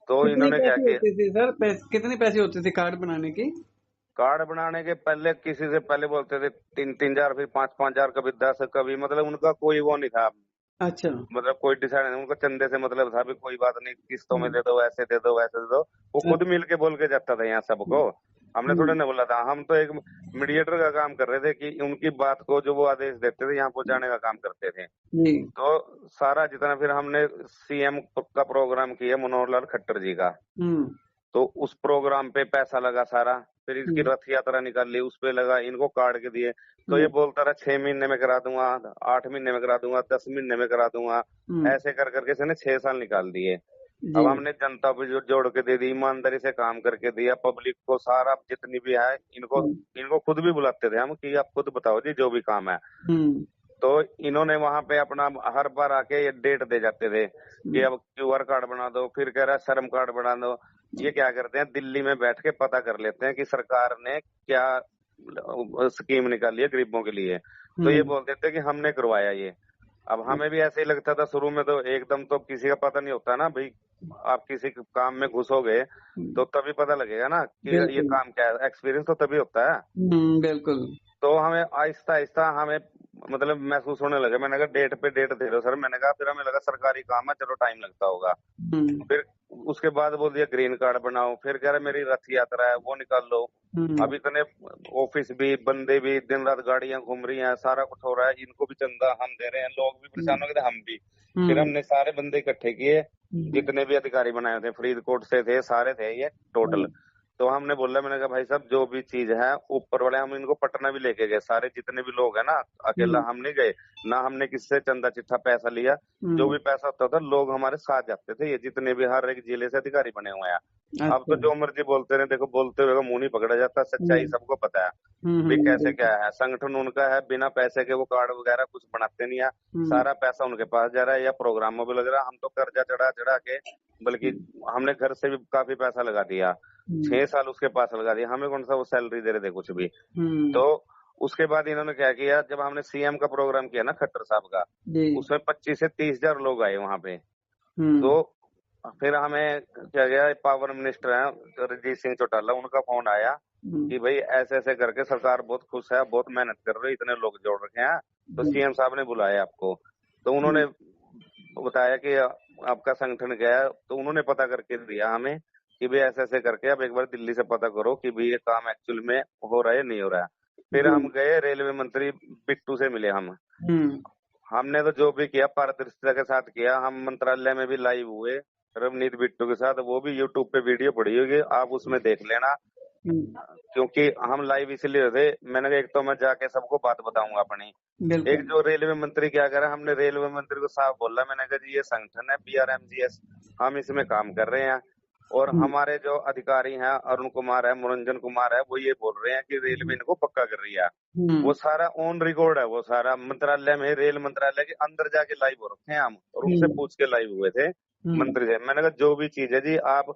तो इन्होंने क्या किया, सर कितने पैसे होते थे कार्ड बनाने के? कार्ड बनाने के पहले किसी से पहले बोलते थे 3-3 हजार, फिर 5-5 हजार, कभी 10, कभी मतलब उनका कोई वो नहीं था। अच्छा, मतलब कोई डिसाइड नहीं, उनका चंदे से मतलब था भी कोई बात नहीं, किस्तों में दे दो, ऐसे दे दो, वैसे दे दो। वो खुद मिल के बोल के जाता था यहाँ सबको। हमने थोड़ा ना बोला था, हम तो एक मीडिएटर का काम कर रहे थे कि उनकी बात को जो वो आदेश देते थे यहाँ पहुंचाने का काम करते थे। जी तो सारा जितना फिर हमने CM का प्रोग्राम किया मनोहर लाल खट्टर जी का, तो उस प्रोग्राम पे पैसा लगा सारा। फिर इसकी रथ यात्रा निकाल ली, उस पे लगा, इनको कार्ड के दिए। तो ये बोलता रहा 6 महीने में करा दूंगा, 8 महीने में करा दूंगा, 10 महीने में करा दूंगा। ऐसे कर करके इसने 6 साल निकाल दिए। अब हमने जनता पे जोड़ के दे दी, ईमानदारी से काम करके दिया, पब्लिक को सारा जितनी भी है, इनको खुद भी बुलाते थे हम कि आप खुद बताओ जी जो भी काम है। तो इन्होंने वहां पे अपना हर बार आके ये डेट दे जाते थे कि अब QR कार्ड बना दो, फिर कह रहा है श्रम कार्ड बना दो। ये क्या करते हैं, दिल्ली में बैठ के पता कर लेते हैं कि सरकार ने क्या स्कीम निकाली है गरीबों के लिए। तो ये बोलते थे कि हमने करवाया ये। अब हमें भी ऐसे ही लगता था शुरू में, तो एकदम तो किसी का पता नहीं होता ना भाई, आप किसी काम में घुसोगे तो तभी पता लगेगा ना कि ये काम क्या है। एक्सपीरियंस तो तभी होता है। बिल्कुल। तो हमें आहिस्ता आहिस्ता हमें मतलब महसूस होने लगा। मैंने कहा डेट पे डेट दे दो सर। मैंने कहा फिर हमें लगा सरकारी काम है, चलो टाइम लगता होगा। फिर उसके बाद बोल दिया ग्रीन कार्ड बनाओ, फिर कह रहे मेरी रथ यात्रा है वो निकाल लो। अब इतने ऑफिस भी, बंदे भी, दिन रात गाड़ियां घूम रही हैं, सारा कुछ हो रहा है, इनको भी चंदा हम दे रहे हैं, लोग भी परेशान हो गए थे, हम भी। फिर हमने सारे बंदे इकट्ठे किए, जितने भी अधिकारी बनाए थे, फरीदकोट से थे, सारे थे ये टोटल। तो हमने बोला, मैंने कहा भाई साहब जो भी चीज है ऊपर वाले, हम इनको पटना भी लेके गए, सारे जितने भी लोग हैं ना, अकेला हम नहीं गए ना, हमने किससे चंदा चिट्ठा पैसा लिया। जो भी पैसा होता था लोग हमारे साथ जाते थे, ये जितने भी हर एक जिले से अधिकारी बने हुए हैं। अब तो जो मर्जी बोलते रहे, देखो बोलते हुए मुंह नहीं पकड़ा जाता, सच्चाई सबको पता है भी कैसे क्या है। संगठन उनका है, बिना पैसे के वो कार्ड वगैरह कुछ बनाते नहीं है, सारा पैसा उनके पास जा रहा है या प्रोग्रामों में लग रहा है। हम तो कर्जा चढ़ा चढ़ा के, बल्कि हमने घर से भी काफी पैसा लगा दिया, 6 साल उसके पास लगा दिया, हमें कौन सा वो सैलरी दे रहे थे कुछ भी। तो उसके बाद इन्होंने क्या किया, जब हमने सीएम का प्रोग्राम किया ना खट्टर साहब का, उसमें 25 से 30,000 लोग आए वहां पे। तो फिर हमें क्या गया, पावर मिनिस्टर है रणजीत सिंह चौटाला, उनका फोन आया कि भाई ऐसे ऐसे करके सरकार बहुत खुश है, बहुत मेहनत कर रही है, इतने लोग जोड़ रखे हैं, तो सीएम साहब ने बुलाया आपको। तो उन्होंने बताया कि आपका संगठन क्या है, तो उन्होंने पता करके दिया हमें कि भाई ऐसे ऐसे करके अब एक बार दिल्ली से पता करो कि भाई ये काम एक्चुअल में हो रहा है नहीं हो रहा है। फिर हम गए, रेलवे मंत्री बिट्टू से मिले हम। हमने तो जो भी किया पारदर्शिता के साथ किया, हम मंत्रालय में भी लाइव हुए रवनीत बिट्टू के साथ, वो भी यूट्यूब पे वीडियो पड़ी होगी, आप उसमें देख लेना। क्योंकि हम लाइव इसलिए थे, मैंने कहा एक तो मैं जाके सबको बात बताऊंगा अपनी। एक जो रेलवे मंत्री क्या करे, हमने रेलवे मंत्री को साफ बोला, मैंने कहा जी ये संगठन है BRMGS, हम इसमें काम कर रहे हैं, और हमारे जो अधिकारी हैं अरुण कुमार है, मनोरंजन कुमार है, वो ये बोल रहे हैं कि रेलवे इनको पक्का कर रही है। वो सारा ऑन रिकॉर्ड है, वो सारा मंत्रालय में, रेल मंत्रालय के अंदर जाके लाइव हो रखे हैं हम, और उनसे पूछ के लाइव हुए थे मंत्री से। मैंने कहा जो भी चीज है जी आप,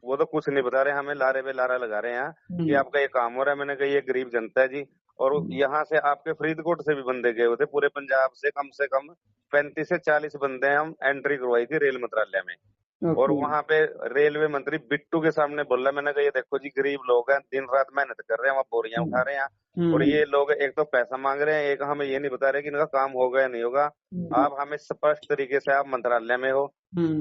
वो तो कुछ नहीं बता रहे, हमें लारे पे लारा लगा रहे हैं कि आपका ये काम हो रहा है। मैंने कहा ये गरीब जनता है जी, और यहाँ से आपके फरीदकोट से भी बंदे गए हुए थे, पूरे पंजाब से कम 35 से 40 बंदे हम एंट्री करवाई थी रेल मंत्रालय में। और वहां पे रेलवे मंत्री बिट्टू के सामने बोला, मैंने कहा ये देखो जी गरीब लोग हैं, दिन रात मेहनत कर रहे हैं, वहाँ बोरियां उठा रहे हैं, और ये लोग एक तो पैसा मांग रहे हैं, एक हमें ये नहीं बता रहे कि इनका काम होगा या नहीं होगा। आप हमें स्पष्ट तरीके से, आप मंत्रालय में हो,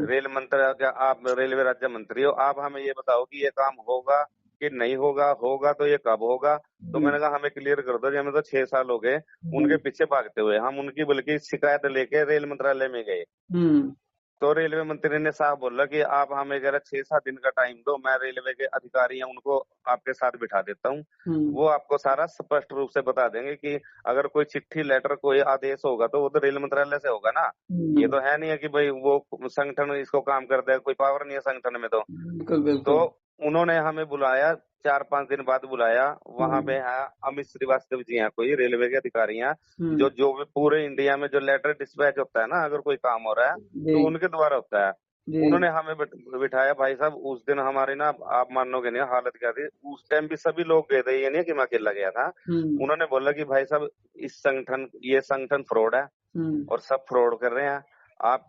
रेल मंत्री, आप रेलवे राज्य मंत्री हो, आप हमें ये बताओ कि ये काम होगा कि नहीं होगा, होगा तो ये कब होगा। तो मैंने कहा हमें क्लियर कर दो जी, हमें तो 6 साल हो गए उनके पीछे भागते हुए, हम उनकी बल्कि शिकायत लेके रेल मंत्रालय में गए। तो रेलवे मंत्री ने साफ बोला कि आप हमें अगर 6-7 दिन का टाइम दो, मैं रेलवे के अधिकारी हैं उनको आपके साथ बिठा देता हूँ, वो आपको सारा स्पष्ट रूप से बता देंगे कि अगर कोई चिट्ठी, लेटर, कोई आदेश होगा तो वो तो रेल मंत्रालय से होगा ना। ये तो है नहीं है कि भाई वो संगठन इसको काम कर दे, कोई पावर नहीं है संगठन में। तो उन्होंने हमें बुलाया, 4-5 दिन बाद बुलाया, वहां पे है अमित श्रीवास्तव जी हैं, कोई रेलवे के अधिकारी हैं, जो भी पूरे इंडिया में जो लेटर डिस्पैच होता है ना, अगर कोई काम हो रहा है तो उनके द्वारा होता है। उन्होंने हमें बिठाया। भाई साहब उस दिन हमारी ना, आप मानोगे नहीं हालत क्या थी, उस टाइम भी सभी लोग गए थे, ये नहीं कि मैं अकेला गया था। उन्होंने बोला कि भाई साहब ये संगठन फ्रॉड है और सब फ्रॉड कर रहे हैं, आप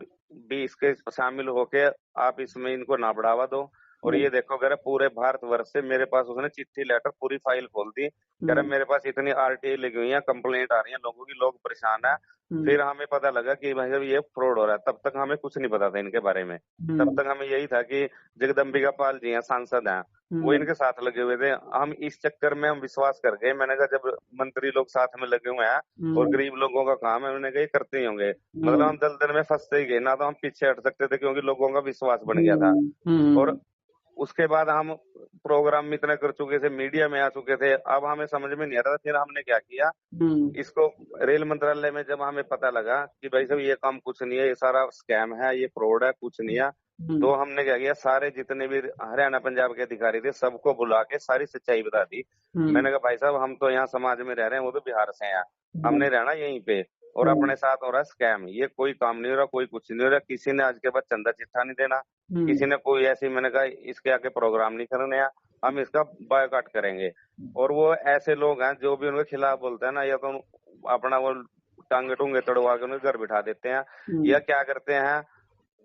भी इसके शामिल होके आप इसमें इनको ना बढ़ावा दो। और ये देखो कह रहे पूरे भारतवर्ष से मेरे पास उसने चिट्ठी, लेटर, पूरी फाइल खोल दी, कह रहे मेरे पास इतनी RTI लगी हुई है, कंप्लेंट आ रही है लोगों की, लोग परेशान है। फिर हमें पता लगा कि भाई ये फ्रॉड हो रहा है, तब तक हमें कुछ नहीं पता था इनके बारे में। तब तक हमें यही था कि जगदम्बिका पाल जी हैं, सांसद हैं, वो इनके साथ लगे हुए थे। हम इस चक्कर में हम विश्वास कर गए। मैंने कहा जब मंत्री लोग साथ में लगे हुए हैं और गरीब लोगों का काम है, मैंने कहा करते ही होंगे, मतलब हम दलदल में फंसते ही गए ना, तो हम पीछे हट सकते थे क्योंकि लोगों का विश्वास बन गया था। और उसके बाद हम प्रोग्राम में इतना कर चुके थे, मीडिया में आ चुके थे, अब हमें समझ में नहीं आ रहा था। फिर हमने क्या किया, इसको रेल मंत्रालय में जब हमें पता लगा कि भाई साहब ये काम कुछ नहीं है, ये सारा स्कैम है, ये फ्रॉड है, कुछ नहीं है, तो हमने क्या किया, सारे जितने भी हरियाणा पंजाब के अधिकारी थे सबको बुला के सारी सच्चाई बता दी। मैंने कहा भाई साहब हम तो यहाँ समाज में रह रहे हैं, वो तो बिहार से हैं, हमने रहना यहीं पे, और अपने साथ हो रहा है स्कैम, ये कोई काम नहीं हो रहा, कोई कुछ नहीं हो रहा, किसी ने आज के बाद चंदा चिट्ठा नहीं देना, किसी ने कोई ऐसी, मैंने कहा इसके आगे प्रोग्राम नहीं करने हैं, हम इसका बायकॉट करेंगे। और वो ऐसे लोग हैं जो भी उनके खिलाफ बोलते हैं ना, या तो अपना वो टांगे टूंगे तड़वा के उनके घर बिठा देते हैं, या क्या करते हैं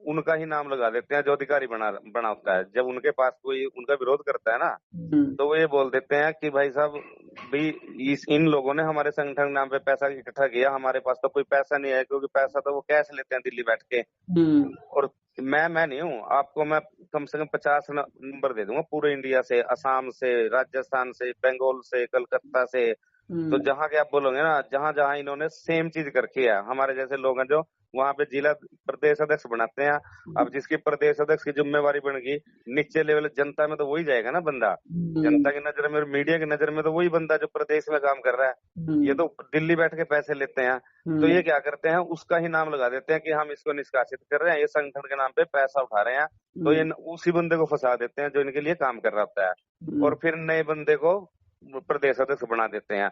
उनका ही नाम लगा देते हैं जो अधिकारी बना होता है। जब उनके पास कोई उनका विरोध करता है ना, तो वो ये बोल देते हैं कि भाई साहब भी इन लोगों ने हमारे संगठन नाम पे पैसा इकट्ठा किया, हमारे पास तो कोई पैसा नहीं है, क्योंकि पैसा तो वो कैश लेते हैं दिल्ली बैठ के। और मैं नहीं हूँ, आपको मैं कम से कम 50 नंबर दे दूंगा पूरे इंडिया से, असम से, राजस्थान से, बंगाल से, कलकत्ता से। तो जहाँ के आप बोलोगे ना, जहाँ जहाँ इन्होंने सेम चीज कर रखी है, हमारे जैसे लोग हैं जो वहां पे जिला प्रदेश अध्यक्ष बनाते हैं। अब जिसकी प्रदेश अध्यक्ष की जिम्मेवारी बन गई, नीचे लेवल जनता में तो वही जाएगा ना बंदा। जनता की नजर में, मीडिया की नजर में तो वही बंदा जो प्रदेश में काम कर रहा है। ये तो दिल्ली बैठ के पैसे लेते हैं, तो ये क्या करते हैं, उसका ही नाम लगा देते हैं कि हम इसको निष्कासित कर रहे हैं, ये संगठन के नाम पे पैसा उठा रहे हैं। तो ये उसी बंदे को फंसा देते हैं जो इनके लिए काम कर रहा होता है, और फिर नए बंदे को प्रदेश अध्यक्ष बना देते हैं।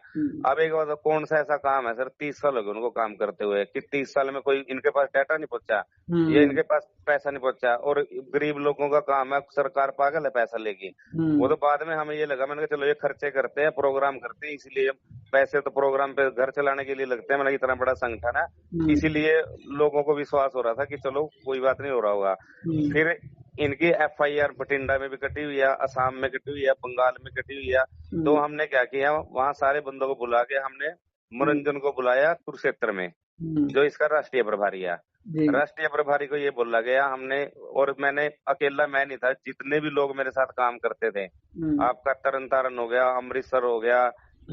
अब एक बात, कौन सा ऐसा काम है सर, 30 साल हो गए उनको काम करते हुए, कि 30 साल में कोई इनके पास डाटा नहीं पहुंचा, या इनके पास पैसा नहीं पहुंचा। और गरीब लोगों का काम है, सरकार पागल है पैसा लेगी। वो तो बाद में हमें ये लगा, मैंने कहा चलो ये खर्चे करते हैं, प्रोग्राम करते हैं, इसीलिए पैसे तो प्रोग्राम पे घर चलाने के लिए लगते हैं। मैंने इतना बड़ा संगठन है, इसीलिए लोगों को विश्वास हो रहा था कि चलो कोई बात नहीं हो रहा होगा। फिर इनकी FIR बठिंडा में भी कटी हुई है, असम में कटी हुई है, बंगाल में कटी हुई है। तो हमने क्या किया, वहाँ सारे बंदों को बुला के हमने मनोरंजन को बुलाया कुरुक्षेत्र में, जो इसका राष्ट्रीय प्रभारी है। राष्ट्रीय प्रभारी को ये बोला गया हमने, और मैंने अकेला मैं नहीं था, जितने भी लोग मेरे साथ काम करते थे, आपका तरन तारण हो गया, अमृतसर हो गया,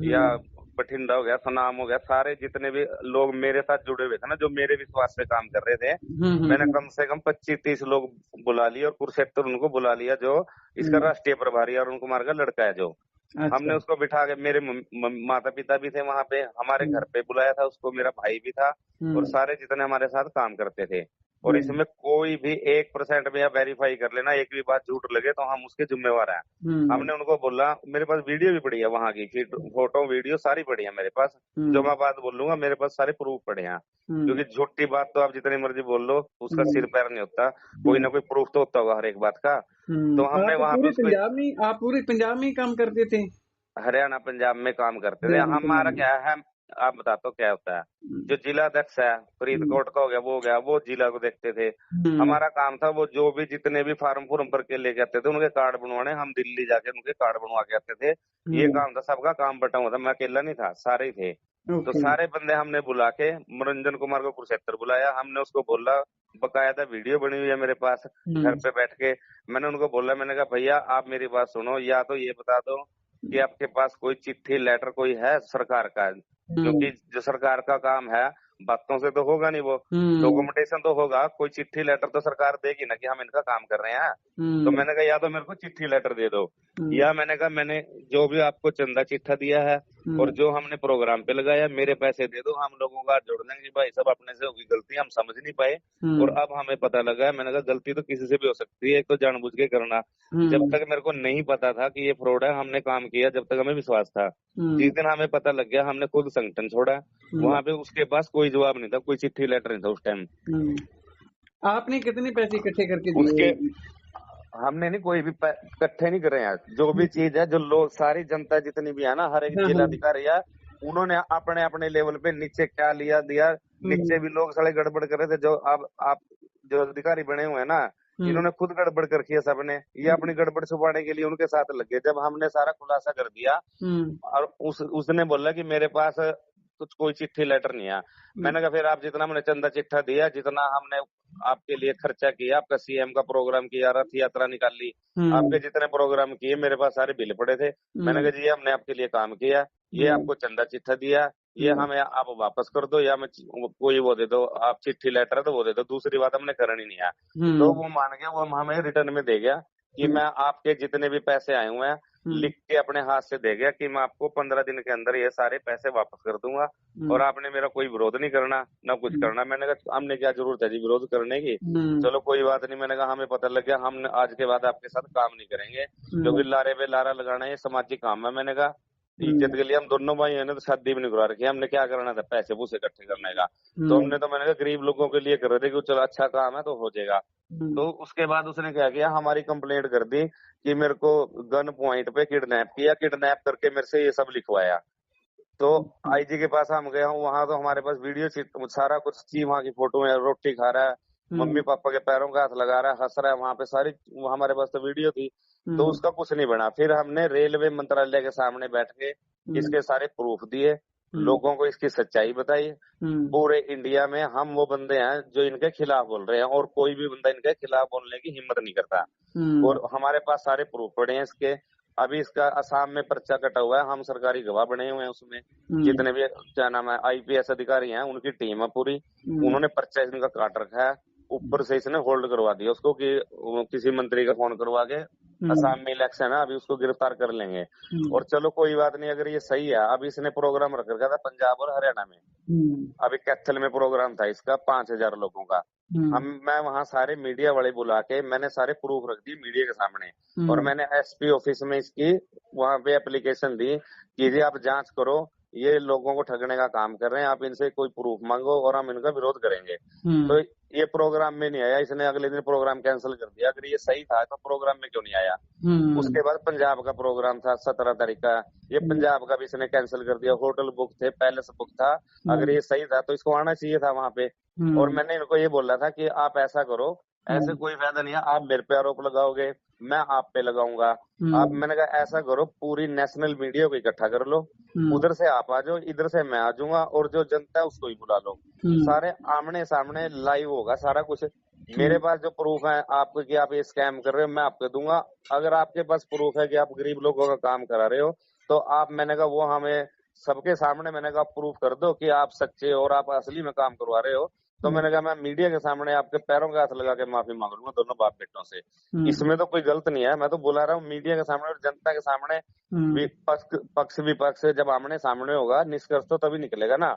या बठिंडा हो गया, सुनाम हो गया, सारे जितने भी लोग मेरे साथ जुड़े हुए थे ना, जो मेरे विश्वास पे काम कर रहे थे, मैंने कम से कम 25-30 लोग बुला लिए, और कुरुक्षेत्र उनको बुला लिया जो इसका राष्ट्रीय प्रभारी अरुण कुमार का लड़का है जो। अच्छा। हमने उसको बिठा के, मेरे माता पिता भी थे वहां पे, हमारे घर पे बुलाया था उसको, मेरा भाई भी था, और सारे जितने हमारे साथ काम करते थे। और इसमें कोई भी 1% में या वेरीफाई कर लेना, एक भी बात झूठ लगे तो हम उसके जिम्मेवार हैं। हमने उनको बोला, मेरे पास वीडियो भी पड़ी है वहां की, फोटो वीडियो सारी पड़ी है मेरे पास, जो मैं बात बोल लूंगा मेरे पास सारे प्रूफ पड़े हैं। क्योंकि झूठी बात तो आप जितनी मर्जी बोल लो, उसका सिर पैर नहीं होता, कोई ना कोई प्रूफ तो होता होगा हर एक बात का। तो हमने वहां पे आप पूरे पंजाब में ही काम करते थे? हरियाणा पंजाब में काम करते थे। हमारा क्या है, आप बता तो क्या होता है, जो जिला अध्यक्ष है, फरीदकोट का हो गया, वो जिला को देखते थे। हमारा काम था, वो जो भी जितने भी फार्म फूर्म भर के लेके आते थे, उनके कार्ड बनवाने, हम दिल्ली जाके उनके कार्ड बनवा के आते थे। ये काम था, सबका काम बटा हुआ था, मैं अकेला नहीं था, सारे थे। तो सारे बंदे हमने बुला के, मनोरंजन कुमार को कुरुक्षेत्र बुलाया, हमने उसको बोला, बकायदा वीडियो बनी हुई है मेरे पास घर पे बैठ के। मैंने उनको बोला, मैंने कहा भैया आप मेरी बात सुनो, या तो ये बता दो कि आपके पास कोई चिट्ठी लेटर कोई है सरकार का, क्योंकि जो सरकार का काम है बातों से तो होगा नहीं, वो डॉक्यूमेंटेशन तो होगा, कोई चिट्ठी लेटर तो सरकार देगी ना कि हम इनका काम कर रहे हैं। तो मैंने कहा या तो मेरे को चिट्ठी लेटर दे दो, या मैंने कहा मैंने जो भी आपको चंदा चिट्ठा दिया है और जो हमने प्रोग्राम पे लगाया, मेरे पैसे दे दो, हम लोगों का जोड़ देंगे। भाई सब अपने से होगी गलती, हम समझ नहीं पाए, और अब हमें पता लगा है। मैंने कहा गलती तो किसी से भी हो सकती है, एक तो जानबूझ के करना। जब तक मेरे को नहीं पता था कि ये फ्रॉड है, हमने काम किया, जब तक हमें विश्वास था। जिस दिन हमें पता लग गया, हमने खुद संगठन छोड़ा। वहाँ पे उसके पास कोई जवाब नहीं था, कोई चिट्ठी लेटर नहीं था उस टाइम। आपने कितने पैसे इकट्ठे करके दिए? उसके हमने नहीं कोई भी इकट्ठे नहीं करे हैं। जो भी चीज है, जो लोग सारी जनता जितनी भी है ना, हर एक जिलाधिकारी है, उन्होंने अपने अपने लेवल पे नीचे क्या लिया दिया। नीचे भी लोग साले गड़बड़ कर रहे थे, जो अब आप जो अधिकारी बने हुए हैं ना, इन्होंने खुद गड़बड़ कर रखी है सबने। ये अपनी गड़बड़ छुपाने के लिए उनके साथ लगे। जब हमने सारा खुलासा कर दिया और उसने बोला कि मेरे पास कुछ कोई चिट्ठी लेटर नहीं है। मैंने कहा फिर आप जितना मैंने चंदा चिट्ठा दिया, जितना हमने आपके लिए खर्चा किया, आपका CM का प्रोग्राम किया, रथ यात्रा निकाली, आपके जितने प्रोग्राम किए, मेरे पास सारे बिल पड़े थे। मैंने कहा जी हमने आपके लिए काम किया, ये आपको चंदा चिट्ठा दिया, ये हमें आप वापस कर दो, या मैं कोई वो दे दो, आप चिट्ठी लेटर है तो वो दे दो। दूसरी बात हमने करनी नहीं है। तो वो मान गया, वो हमें रिटर्न में दे गया कि मैं आपके जितने भी पैसे आए हुए हैं लिख के अपने हाथ से दे गया कि मैं आपको 15 दिन के अंदर ये सारे पैसे वापस कर दूंगा, और आपने मेरा कोई विरोध नहीं करना, ना कुछ करना। मैंने कहा हमने क्या जरूरत है जी विरोध करने की, चलो कोई बात नहीं। मैंने कहा हमें पता लग गया, हम आज के बाद आपके साथ काम नहीं करेंगे, क्योंकि लारे पे लारा लगाना ये सामाजिक काम है। मैंने कहा इज्जत के लिए हम दोनों भाई है ना, तो शादी भी नहीं करा रखी, हमने क्या करना था पैसे पूसे इकट्ठे करने का। तो हमने तो मैंने कहा गरीब लोगों के लिए कर रहे थे कि चलो अच्छा काम है तो हो जाएगा। तो उसके बाद उसने क्या किया, हमारी कंप्लेंट कर दी कि मेरे को गन पॉइंट पे किडनैप किया, किडनैप करके मेरे से ये सब लिखवाया। तो IG के पास हम गए, वहां तो हमारे पास वीडियो सारा कुछ थी, वहां की फोटो है, रोटी खा रहा है, मम्मी पापा के पैरों का हाथ लगा रहा है, हंस रहा है, वहां पे सारी हमारे पास तो वीडियो थी। तो उसका कुछ नहीं बना। फिर हमने रेलवे मंत्रालय के सामने बैठ के इसके सारे प्रूफ दिए, लोगों को इसकी सच्चाई बताइए। पूरे इंडिया में हम वो बंदे हैं जो इनके खिलाफ बोल रहे हैं और कोई भी बंदा इनके खिलाफ बोलने की हिम्मत नहीं करता। और हमारे पास सारे प्रूफ पड़े हैं इसके। अभी इसका असम में पर्चा कटा हुआ है, हम सरकारी गवाह बने हुए हैं उसमें। जितने भी क्या नाम है IPS अधिकारी हैं उनकी टीम है पूरी, उन्होंने पर्चा इनका काट रखा है। ऊपर से इसने होल्ड करवा दिया उसको कि किसी मंत्री का फोन करवा के असम में इलेक्शन है अभी उसको गिरफ्तार कर लेंगे। और चलो कोई बात नहीं, अगर ये सही है। अभी इसने प्रोग्राम रख रखा था पंजाब और हरियाणा में। अभी कैथल में प्रोग्राम था इसका 5000 लोगों का। मैं वहां सारे मीडिया वाले बुला के मैंने सारे प्रूफ रख दिए मीडिया के सामने। और मैंने SP ऑफिस में इसकी वहां पे एप्लीकेशन दी कि जी आप जांच करो, ये लोगों को ठगने का काम कर रहे हैं, आप इनसे कोई प्रूफ मांगो और हम इनका विरोध करेंगे। तो ये प्रोग्राम में नहीं आया, इसने अगले दिन प्रोग्राम कैंसिल कर दिया। अगर ये सही था तो प्रोग्राम में क्यों नहीं आया? उसके बाद पंजाब का प्रोग्राम था 17 तारीख का, ये पंजाब का भी इसने कैंसिल कर दिया। होटल बुक थे, पैलेस बुक था। अगर ये सही था तो इसको आना चाहिए था वहां पे। और मैंने इनको ये बोला था कि आप ऐसा करो, ऐसे कोई फायदा नहीं है, आप मेरे पे आरोप लगाओगे, मैं आप पे लगाऊंगा। आप मैंने कहा ऐसा करो, पूरी नेशनल मीडिया को इकट्ठा कर लो, उधर से आप आ जाओ, इधर से मैं आ जाऊंगा, और जो जनता है उसको ही बुला लो। सारे आमने सामने लाइव होगा सारा कुछ। मेरे पास जो प्रूफ है आपको कि आप ये स्कैम कर रहे हो मैं आपको दूंगा। अगर आपके पास प्रूफ है कि आप गरीब लोगों का काम करा रहे हो तो आप, मैंने कहा वो हमें सबके सामने मैंने कहा प्रूफ कर दो कि आप सच्चे और आप असली में काम करवा रहे हो। तो मैंने कहा मैं मीडिया के सामने आपके पैरों का हाथ लगा के माफी मांग लूंगा दोनों बाप बेटों से। इसमें तो कोई गलत नहीं है, मैं तो बुला रहा हूँ मीडिया के सामने और जनता के सामने। पक्ष विपक्ष जब आमने सामने होगा निष्कर्ष तो तभी निकलेगा ना।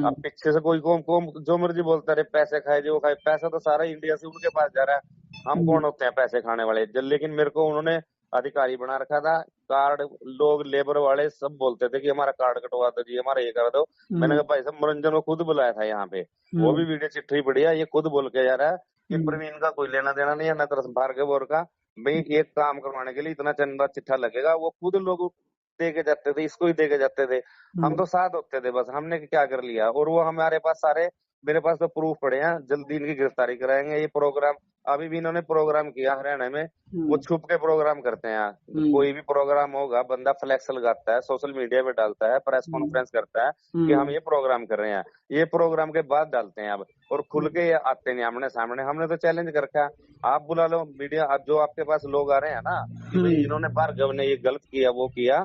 अब पीछे से कोई को जो मर्जी बोलता रहे, पैसे खाए जो खाए, पैसा तो सारा इंडिया से उनके पास जा रहा है। हम कौन होते हैं पैसे खाने वाले? लेकिन मेरे को उन्होंने अधिकारी बना रखा था। कार्ड लोग लेबर वाले सब बोलते थे कि हमारा कार्ड कटवा दो जी, हमारा ये कर दो। मैंने कहा भाई साहब मनोरंजन को खुद बुलाया था यहाँ पे, वो भी वीडियो चिट्ठी बढ़िया, ये खुद बोल के जा रहा है कि प्रवीण का कोई लेना देना नहीं है, न तरस भार्गव और का। भाई एक काम करवाने के लिए इतना चंदा चिट्ठा लगेगा, वो खुद लोग दे के जाते थे, इसको ही दे के जाते थे। हम तो साथ होते थे बस, हमने क्या कर लिया। और वो हमारे पास सारे, मेरे पास तो प्रूफ पड़े हैं, जल्दी इनकी गिरफ्तारी कराएंगे। ये प्रोग्राम अभी भी इन्होंने प्रोग्राम किया हरियाणा में, वो छुप के प्रोग्राम करते हैं। कोई भी प्रोग्राम होगा बंदा फ्लैक्स लगाता है, सोशल मीडिया पे डालता है, प्रेस कॉन्फ्रेंस करता है कि हम ये प्रोग्राम कर रहे हैं। ये प्रोग्राम के बाद डालते हैं अब, और खुल के आते नहीं आमने सामने। हमने तो चैलेंज कर रखा है, आप बुला लो मीडिया। अब जो आपके पास लोग आ रहे हैं ना कि भाई इन्होंने भार्गव ने ये गलत किया वो किया,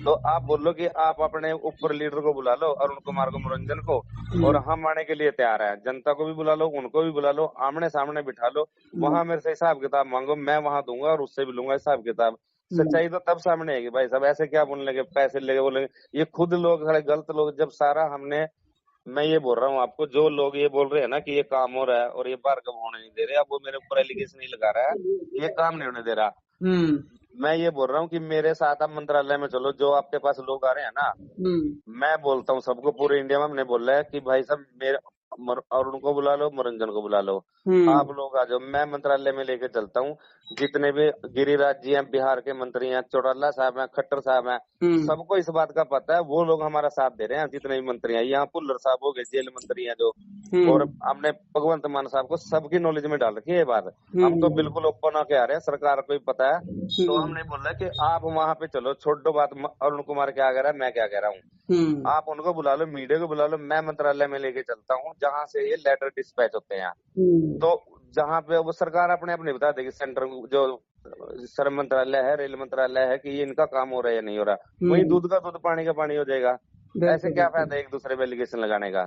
तो आप बोलो कि आप अपने ऊपर लीडर को बुला लो, अरुण कुमार को, मनोरंजन को, और हम आने के लिए तैयार है। जनता को भी बुला लो, उनको भी बुला लो, आमने सामने बिठा लो, वहां मेरे से हिसाब किताब मांगो, मैं वहां दूंगा और उससे भी लूंगा हिसाब किताब। सच्चाई तो तब सामने आएगी भाई साहब। ऐसे क्या बोलने लगे, पैसे लेके बोलेंगे, ये खुद लोग सारे गलत लोग। जब सारा हमने, मैं ये बोल रहा हूँ आपको, जो लोग ये बोल रहे हैं ना कि ये काम हो रहा है और ये भार्गव होने नहीं दे रहे, अब वो मेरे ऊपर एलिगेशन नहीं लगा रहा है, ये काम नहीं होने दे रहा। मैं ये बोल रहा हूँ कि मेरे साथ आप मंत्रालय में चलो, जो आपके पास लोग आ रहे हैं ना, मैं बोलता हूँ सबको, पूरे इंडिया में हमने बोला है कि भाई साहब मेरे अरुण को बुला लो, मनोरंजन को बुला लो, आप लोग आ जाओ, मैं मंत्रालय में लेके चलता हूँ। जितने भी गिरिराज जी हैं, बिहार के मंत्री हैं, चौटाला साहब हैं, खट्टर साहब हैं, सबको इस बात का पता है। वो लोग हमारा साथ दे रहे हैं, जितने भी मंत्री हैं। यहाँ पुल्लर साहब हो गए, जेल मंत्री हैं जो, और हमने भगवंत मान साहब को सबकी नॉलेज में डाल रखी है ये बात। हम तो बिल्कुल ओपन होके आ रहे हैं, सरकार को भी पता है। तो हमने बोला कि आप वहां पे चलो, छोड़ो बात अरुण कुमार क्या कह रहा है, मैं क्या कह रहा हूँ। आप उनको बुला लो, मीडिया को बुला लो, मैं मंत्रालय में लेके चलता हूँ जहाँ से ये लेटर डिस्पैच होते हैं। तो जहाँ पे वो सरकार अपने अपने बता देगी, सेंटर जो श्रम मंत्रालय है, रेल मंत्रालय है, कि ये इनका काम हो रहा है या नहीं हो रहा। वही दूध का दूध, पानी का पानी हो जाएगा। ऐसे क्या फायदा एक दूसरे पे एलिगेशन लगाने का।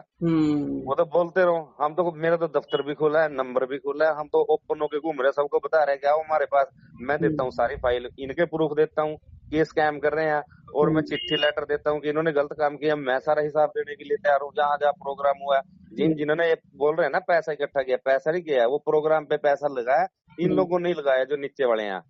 वो तो बोलते रहो। हम तो, मेरा तो दफ्तर भी खोला है, नंबर भी खोला है, हम तो ओपन होके घूम रहे हैं, सबको बता रहे हैं कि आओ हमारे पास। मैं देता हूँ सारी फाइल, इनके प्रूफ देता हूँ कि स्कैम कर रहे हैं, और मैं चिट्ठी लेटर देता हूँ कि इन्होंने गलत काम किया। मैं सारा हिसाब देने के लिए तैयार हूँ, जहाँ जहाँ प्रोग्राम हुआ है। जिन्होंने ये बोल रहे हैं ना पैसा इकट्ठा किया, पैसा नहीं किया, वो प्रोग्राम पे पैसा लगाया, इन लोगों ने लगाया जो नीचे वाले हैं।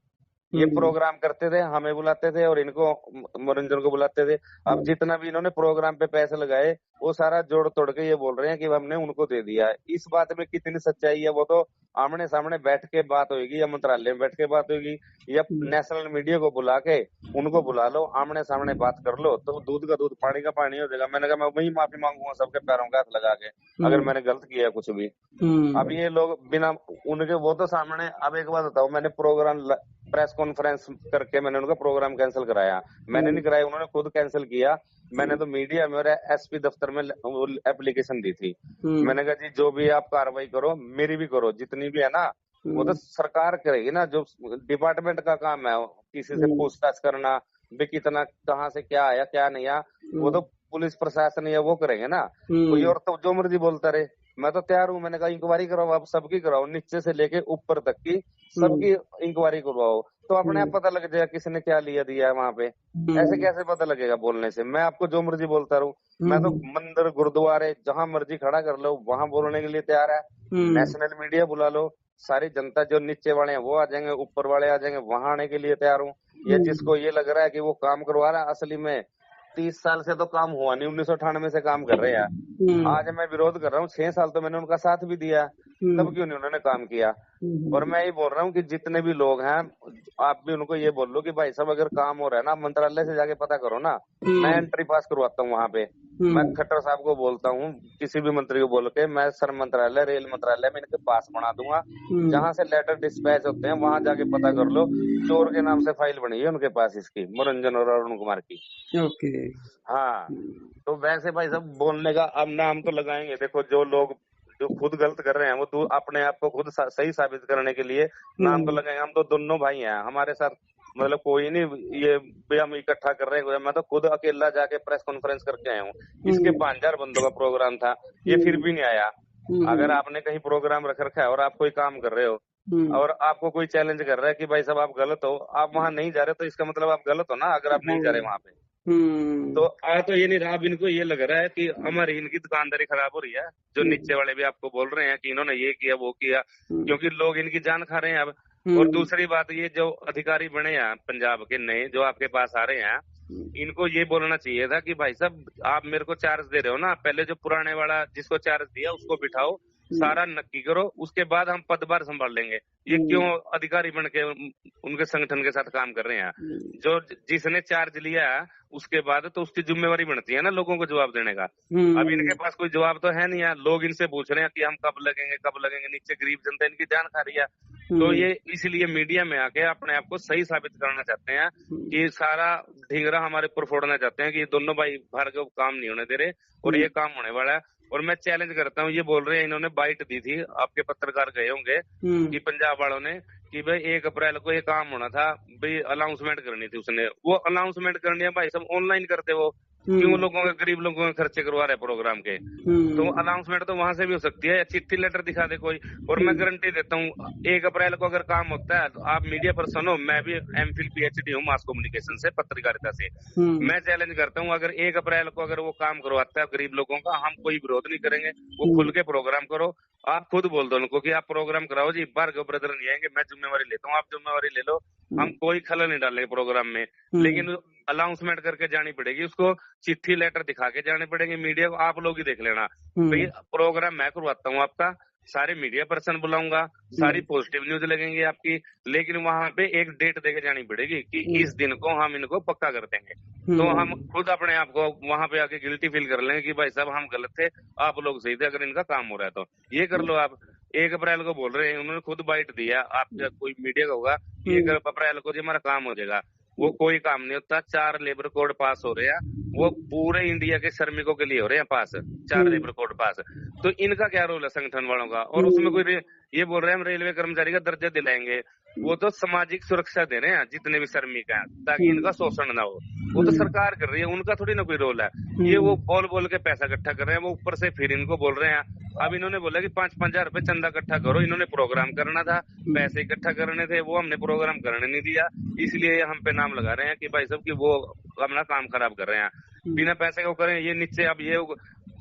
ये प्रोग्राम करते थे, हमें बुलाते थे और इनको, मनोरंजन को बुलाते थे। अब जितना भी इन्होंने प्रोग्राम पे पैसे लगाए वो सारा जोड़ तोड़ के ये बोल रहे हैं कि हमने उनको दे दिया है। इस बात में कितनी सच्चाई है वो तो आमने सामने बैठ के बात होगी, या मंत्रालय में बैठ के बात होगी, या नेशनल मीडिया को बुला के उनको बुला लो, आमने सामने बात कर लो, तो दूध का दूध, पानी का पानी हो जाएगा। मैंने कहा मैं वही माफी मांगूंगा सबके पैरों का हाथ लगा के, अगर मैंने गलत किया कुछ भी। अब ये लोग बिना उनके, वो तो सामने। अब एक बात बताओ, मैंने प्रोग्राम प्रेस कॉन्फ्रेंस करके मैंने उनका प्रोग्राम कैंसिल कराया। मैंने नहीं कराया, उन्होंने खुद कैंसिल किया। मैंने तो मीडिया में और एसपी दफ्तर में एप्लीकेशन दी थी। मैंने कहा जी जो भी आप कार्रवाई करो, मेरी भी करो, जितनी भी है ना वो तो सरकार करेगी ना, जो डिपार्टमेंट का काम है किसी से पूछताछ करना, भी कितना कहाँ से क्या आया क्या नहीं आया, वो तो पुलिस प्रशासन या वो करेंगे ना। कोई और तो जो मर्जी बोलता रहे, मैं तो तैयार हूँ। मैंने कहा इंक्वायरी कराओ, आप सबकी कराओ, नीचे से लेके ऊपर तक की सबकी इंक्वायरी करवाओ, तो अपने आप पता लग जाएगा किसने क्या लिया दिया है वहां पे। ऐसे कैसे पता लगेगा बोलने से? मैं आपको जो मर्जी बोलता रहूं, मैं तो मंदिर गुरुद्वारे जहां मर्जी खड़ा कर लो, वहां बोलने के लिए तैयार है। नेशनल मीडिया बुला लो, सारी जनता जो नीचे वाले हैं वो आ जाएंगे, ऊपर वाले आ जाएंगे, वहां आने के लिए तैयार हूँ। या जिसको ये लग रहा है कि वो काम करवा रहा है, असली में 30 साल से तो काम हुआ नहीं, 1998 से काम कर रहे हैं। आज मैं विरोध कर रहा हूँ, 6 साल तो मैंने उनका साथ भी दिया, तब क्यों नहीं उन्होंने काम किया? और मैं ये बोल रहा हूँ कि जितने भी लोग हैं, आप भी उनको ये बोल लो कि भाई साहब अगर काम हो रहा है ना, मंत्रालय से जाके पता करो ना। मैं एंट्री पास करवाता हूँ वहां पे। मैं खट्टर साहब को बोलता हूँ, किसी भी मंत्री को बोल के मैं श्रम मंत्रालय, रेल मंत्रालय में इनके पास बना दूंगा। जहाँ से लेटर डिस्पैच होते हैं वहां जाके पता कर लो, चोर के नाम से फाइल बनी है उनके पास, इसकी मनोरंजन और अरुण कुमार की। ओके। हाँ, तो वैसे भाई साहब बोलने का अब नाम तो लगाएंगे। देखो जो लोग जो खुद गलत कर रहे हैं वो अपने आप को खुद सही साबित करने के लिए नाम तो लगाएंगे। हम तो दोनों भाई हैं, हमारे साथ मतलब कोई नहीं ये भी हम इकट्ठा कर रहे हैं। मैं तो खुद अकेला जाके प्रेस कॉन्फ्रेंस करके आया हूँ। इसके 5000 बंदों का प्रोग्राम था, ये फिर भी नहीं आया। अगर आपने कहीं प्रोग्राम रख रखा है और आप कोई काम कर रहे हो और आपको कोई चैलेंज कर रहा है कि भाई साहब आप गलत हो, आप वहां नहीं जा रहे, तो इसका मतलब आप गलत हो ना, अगर आप नहीं जा रहे वहां पे। तो तो ये नहीं रहा। अब इनको ये लग रहा है कि हमारी इनकी दुकानदारी खराब हो रही है, जो नीचे वाले भी आपको बोल रहे हैं कि इन्होंने ये किया वो किया, क्योंकि लोग इनकी जान खा रहे हैं अब। और दूसरी बात, ये जो अधिकारी बने हैं पंजाब के नए जो आपके पास आ रहे हैं, इनको ये बोलना चाहिए था कि भाई साहब आप मेरे को चार्ज दे रहे हो ना, पहले जो पुराने वाला जिसको चार्ज दिया उसको बिठाओ, सारा नक्की करो, उसके बाद हम पदभार संभाल लेंगे। ये क्यों अधिकारी बन के उनके संगठन के साथ काम कर रहे हैं? जो जिसने चार्ज लिया है उसके बाद तो उसकी जिम्मेवारी बनती है ना लोगों को जवाब देने का। अब इनके पास कोई जवाब तो है नहीं है। लोग इनसे पूछ रहे हैं कि हम कब लगेंगे कब लगेंगे, नीचे गरीब जनता इनकी जान खा रही है। तो ये इसलिए मीडिया में आके अपने आप को सही साबित करना चाहते हैं कि सारा ढींगरा हमारे ऊपर फोड़ना चाहते हैं कि ये दोनों भाई भार्गव काम नहीं होने दे रहे और ये काम होने वाला है। और मैं चैलेंज करता हूँ, ये बोल रहे हैं इन्होंने बाइट दी थी, आपके पत्रकार गए होंगे कि पंजाब वालों ने कि भाई 1 अप्रैल को ये काम होना था, भाई अनाउंसमेंट करनी थी उसने। वो अनाउंसमेंट करनी है भाई सब ऑनलाइन करते वो, क्यों लोगों के गरीब लोगों के खर्चे करवा रहे प्रोग्राम के? तो अनाउंसमेंट तो वहां से भी हो सकती है, चिट्ठी लेटर दिखा दे कोई। और मैं गारंटी देता हूँ 1 अप्रैल को अगर काम होता है तो आप मीडिया पर्सन हो, मैं भी एमफिल पीएचडी हूँ मास कम्युनिकेशन से, पत्रकारिता से। मैं चैलेंज करता हूँ अगर 1 अप्रैल को अगर वो काम करवाता है गरीब लोगों का, हम कोई विरोध नहीं करेंगे। वो खुल के प्रोग्राम करो, आप खुद बोल दो उनको कि आप प्रोग्राम कराओ जी, भार्गव ब्रदर नहीं आएंगे, मैं जिम्मेवारी लेता हूँ, आप जिम्मेवारी ले लो, हम कोई खलल नहीं डालेंगे प्रोग्राम में। लेकिन अनाउंसमेंट करके जानी पड़ेगी, उसको चिट्ठी लेटर दिखा के जाने पड़ेंगे मीडिया को। आप लोग ही देख लेना भाई, प्रोग्राम मैं करवाता हूँ आपका, सारे मीडिया पर्सन बुलाऊंगा, सारी पॉजिटिव न्यूज लगेंगी आपकी, लेकिन वहां पे एक डेट देके जानी पड़ेगी कि इस दिन को हम इनको पक्का कर देंगे। तो हम खुद अपने आप को वहां पे आके गिल्टी फील कर लेंगे कि भाई साहब हम गलत थे, आप लोग सही थे, अगर इनका काम हो रहा है तो ये कर लो आप। 1 अप्रैल को बोल रहे हैं, उन्होंने खुद बाइट दिया, आप कोई मीडिया का होगा 1 अप्रैल को जी हमारा काम हो जाएगा, वो कोई काम नहीं होता। 4 लेबर कोड पास हो रहे हैं, वो पूरे इंडिया के श्रमिकों के लिए हो रहे हैं पास, 4 लेबर कोड पास। तो इनका क्या रोल है संगठन वालों का? और उसमें कोई ये बोल रहे हैं हम रेलवे कर्मचारी का दर्जा दिलाएंगे, वो तो सामाजिक सुरक्षा दे रहे हैं जितने भी श्रमिक हैं, ताकि इनका शोषण ना हो। वो तो सरकार कर रही है, उनका थोड़ी ना कोई रोल है। ये वो बोल बोल के पैसा इकट्ठा कर रहे हैं, वो ऊपर से फिर इनको बोल रहे हैं। अब इन्होंने बोला कि 5-5 हजार रुपए चंदा इकट्ठा करो, इन्होंने प्रोग्राम करना था, पैसे इकट्ठा करने थे, वो हमने प्रोग्राम करने नहीं दिया, इसलिए हम पे नाम लगा रहे हैं कि भाई साहब की वो अपना काम खराब कर रहे हैं, बिना पैसे को करें ये नीचे। अब ये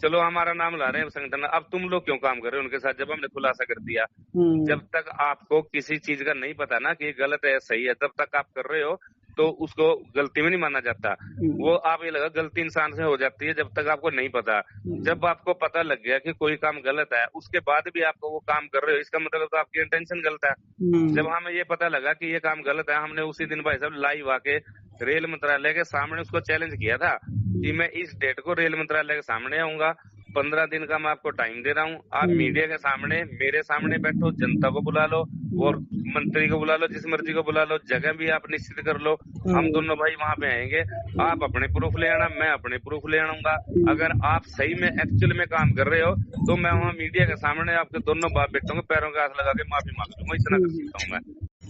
चलो हमारा नाम ला रहे हैं संगठन, अब तुम लोग क्यों काम कर रहे हो उनके साथ, जब हमने खुलासा कर दिया। जब तक आपको किसी चीज का नहीं पता ना कि गलत है सही है, तब तक आप कर रहे हो तो उसको गलती में नहीं माना जाता। वो आप ये लगा गलती इंसान से हो जाती है जब तक आपको नहीं पता। जब आपको पता लग गया कि कोई काम गलत है, उसके बाद भी आप वो काम कर रहे हो, इसका मतलब तो आपकी इंटेंशन गलत है। जब हमें ये पता लगा कि ये काम गलत है, हमने उसी दिन भाई साहब लाइव आके रेल मंत्रालय के सामने उसको चैलेंज किया था कि मैं इस डेट को रेल मंत्रालय के सामने आऊंगा 15 दिन का मैं आपको टाइम दे रहा हूँ। आप मीडिया के सामने, मेरे सामने बैठो, जनता को बुला लो और मंत्री को बुला लो, जिस मर्जी को बुला लो, जगह भी आप निश्चित कर लो। हम दोनों भाई वहाँ पे आएंगे। आप अपने प्रूफ ले आना, मैं अपने प्रूफ ले आऊंगा। अगर आप सही में एक्चुअल में काम कर रहे हो तो मैं वहाँ मीडिया के सामने आपके दोनों बाप बेटों के पैरों के हाथ लगा के माफी मांग लूंगा। इतना कर सकता हूँ मैं।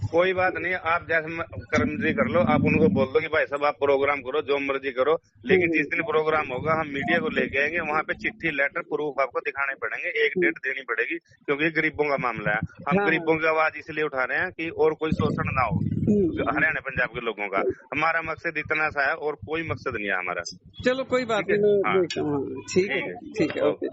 कोई बात नहीं, आप जैसे कर्मजी कर लो, आप उनको बोल दो कि भाई साहब आप प्रोग्राम करो, जो मर्जी करो, लेकिन जिस दिन प्रोग्राम होगा हम मीडिया को लेके आएंगे। वहाँ पे चिट्ठी, लेटर, प्रूफ आपको दिखाने पड़ेंगे, एक डेट देनी पड़ेगी, क्योंकि गरीबों का मामला है। हम गरीबों की आवाज इसलिए उठा रहे हैं कि और कोई शोषण ना हो हरियाणा पंजाब के लोगों का। हमारा मकसद इतना सा है और कोई मकसद नहीं है हमारा। चलो कोई बात नहीं, हाँ। ठीक है, ओके।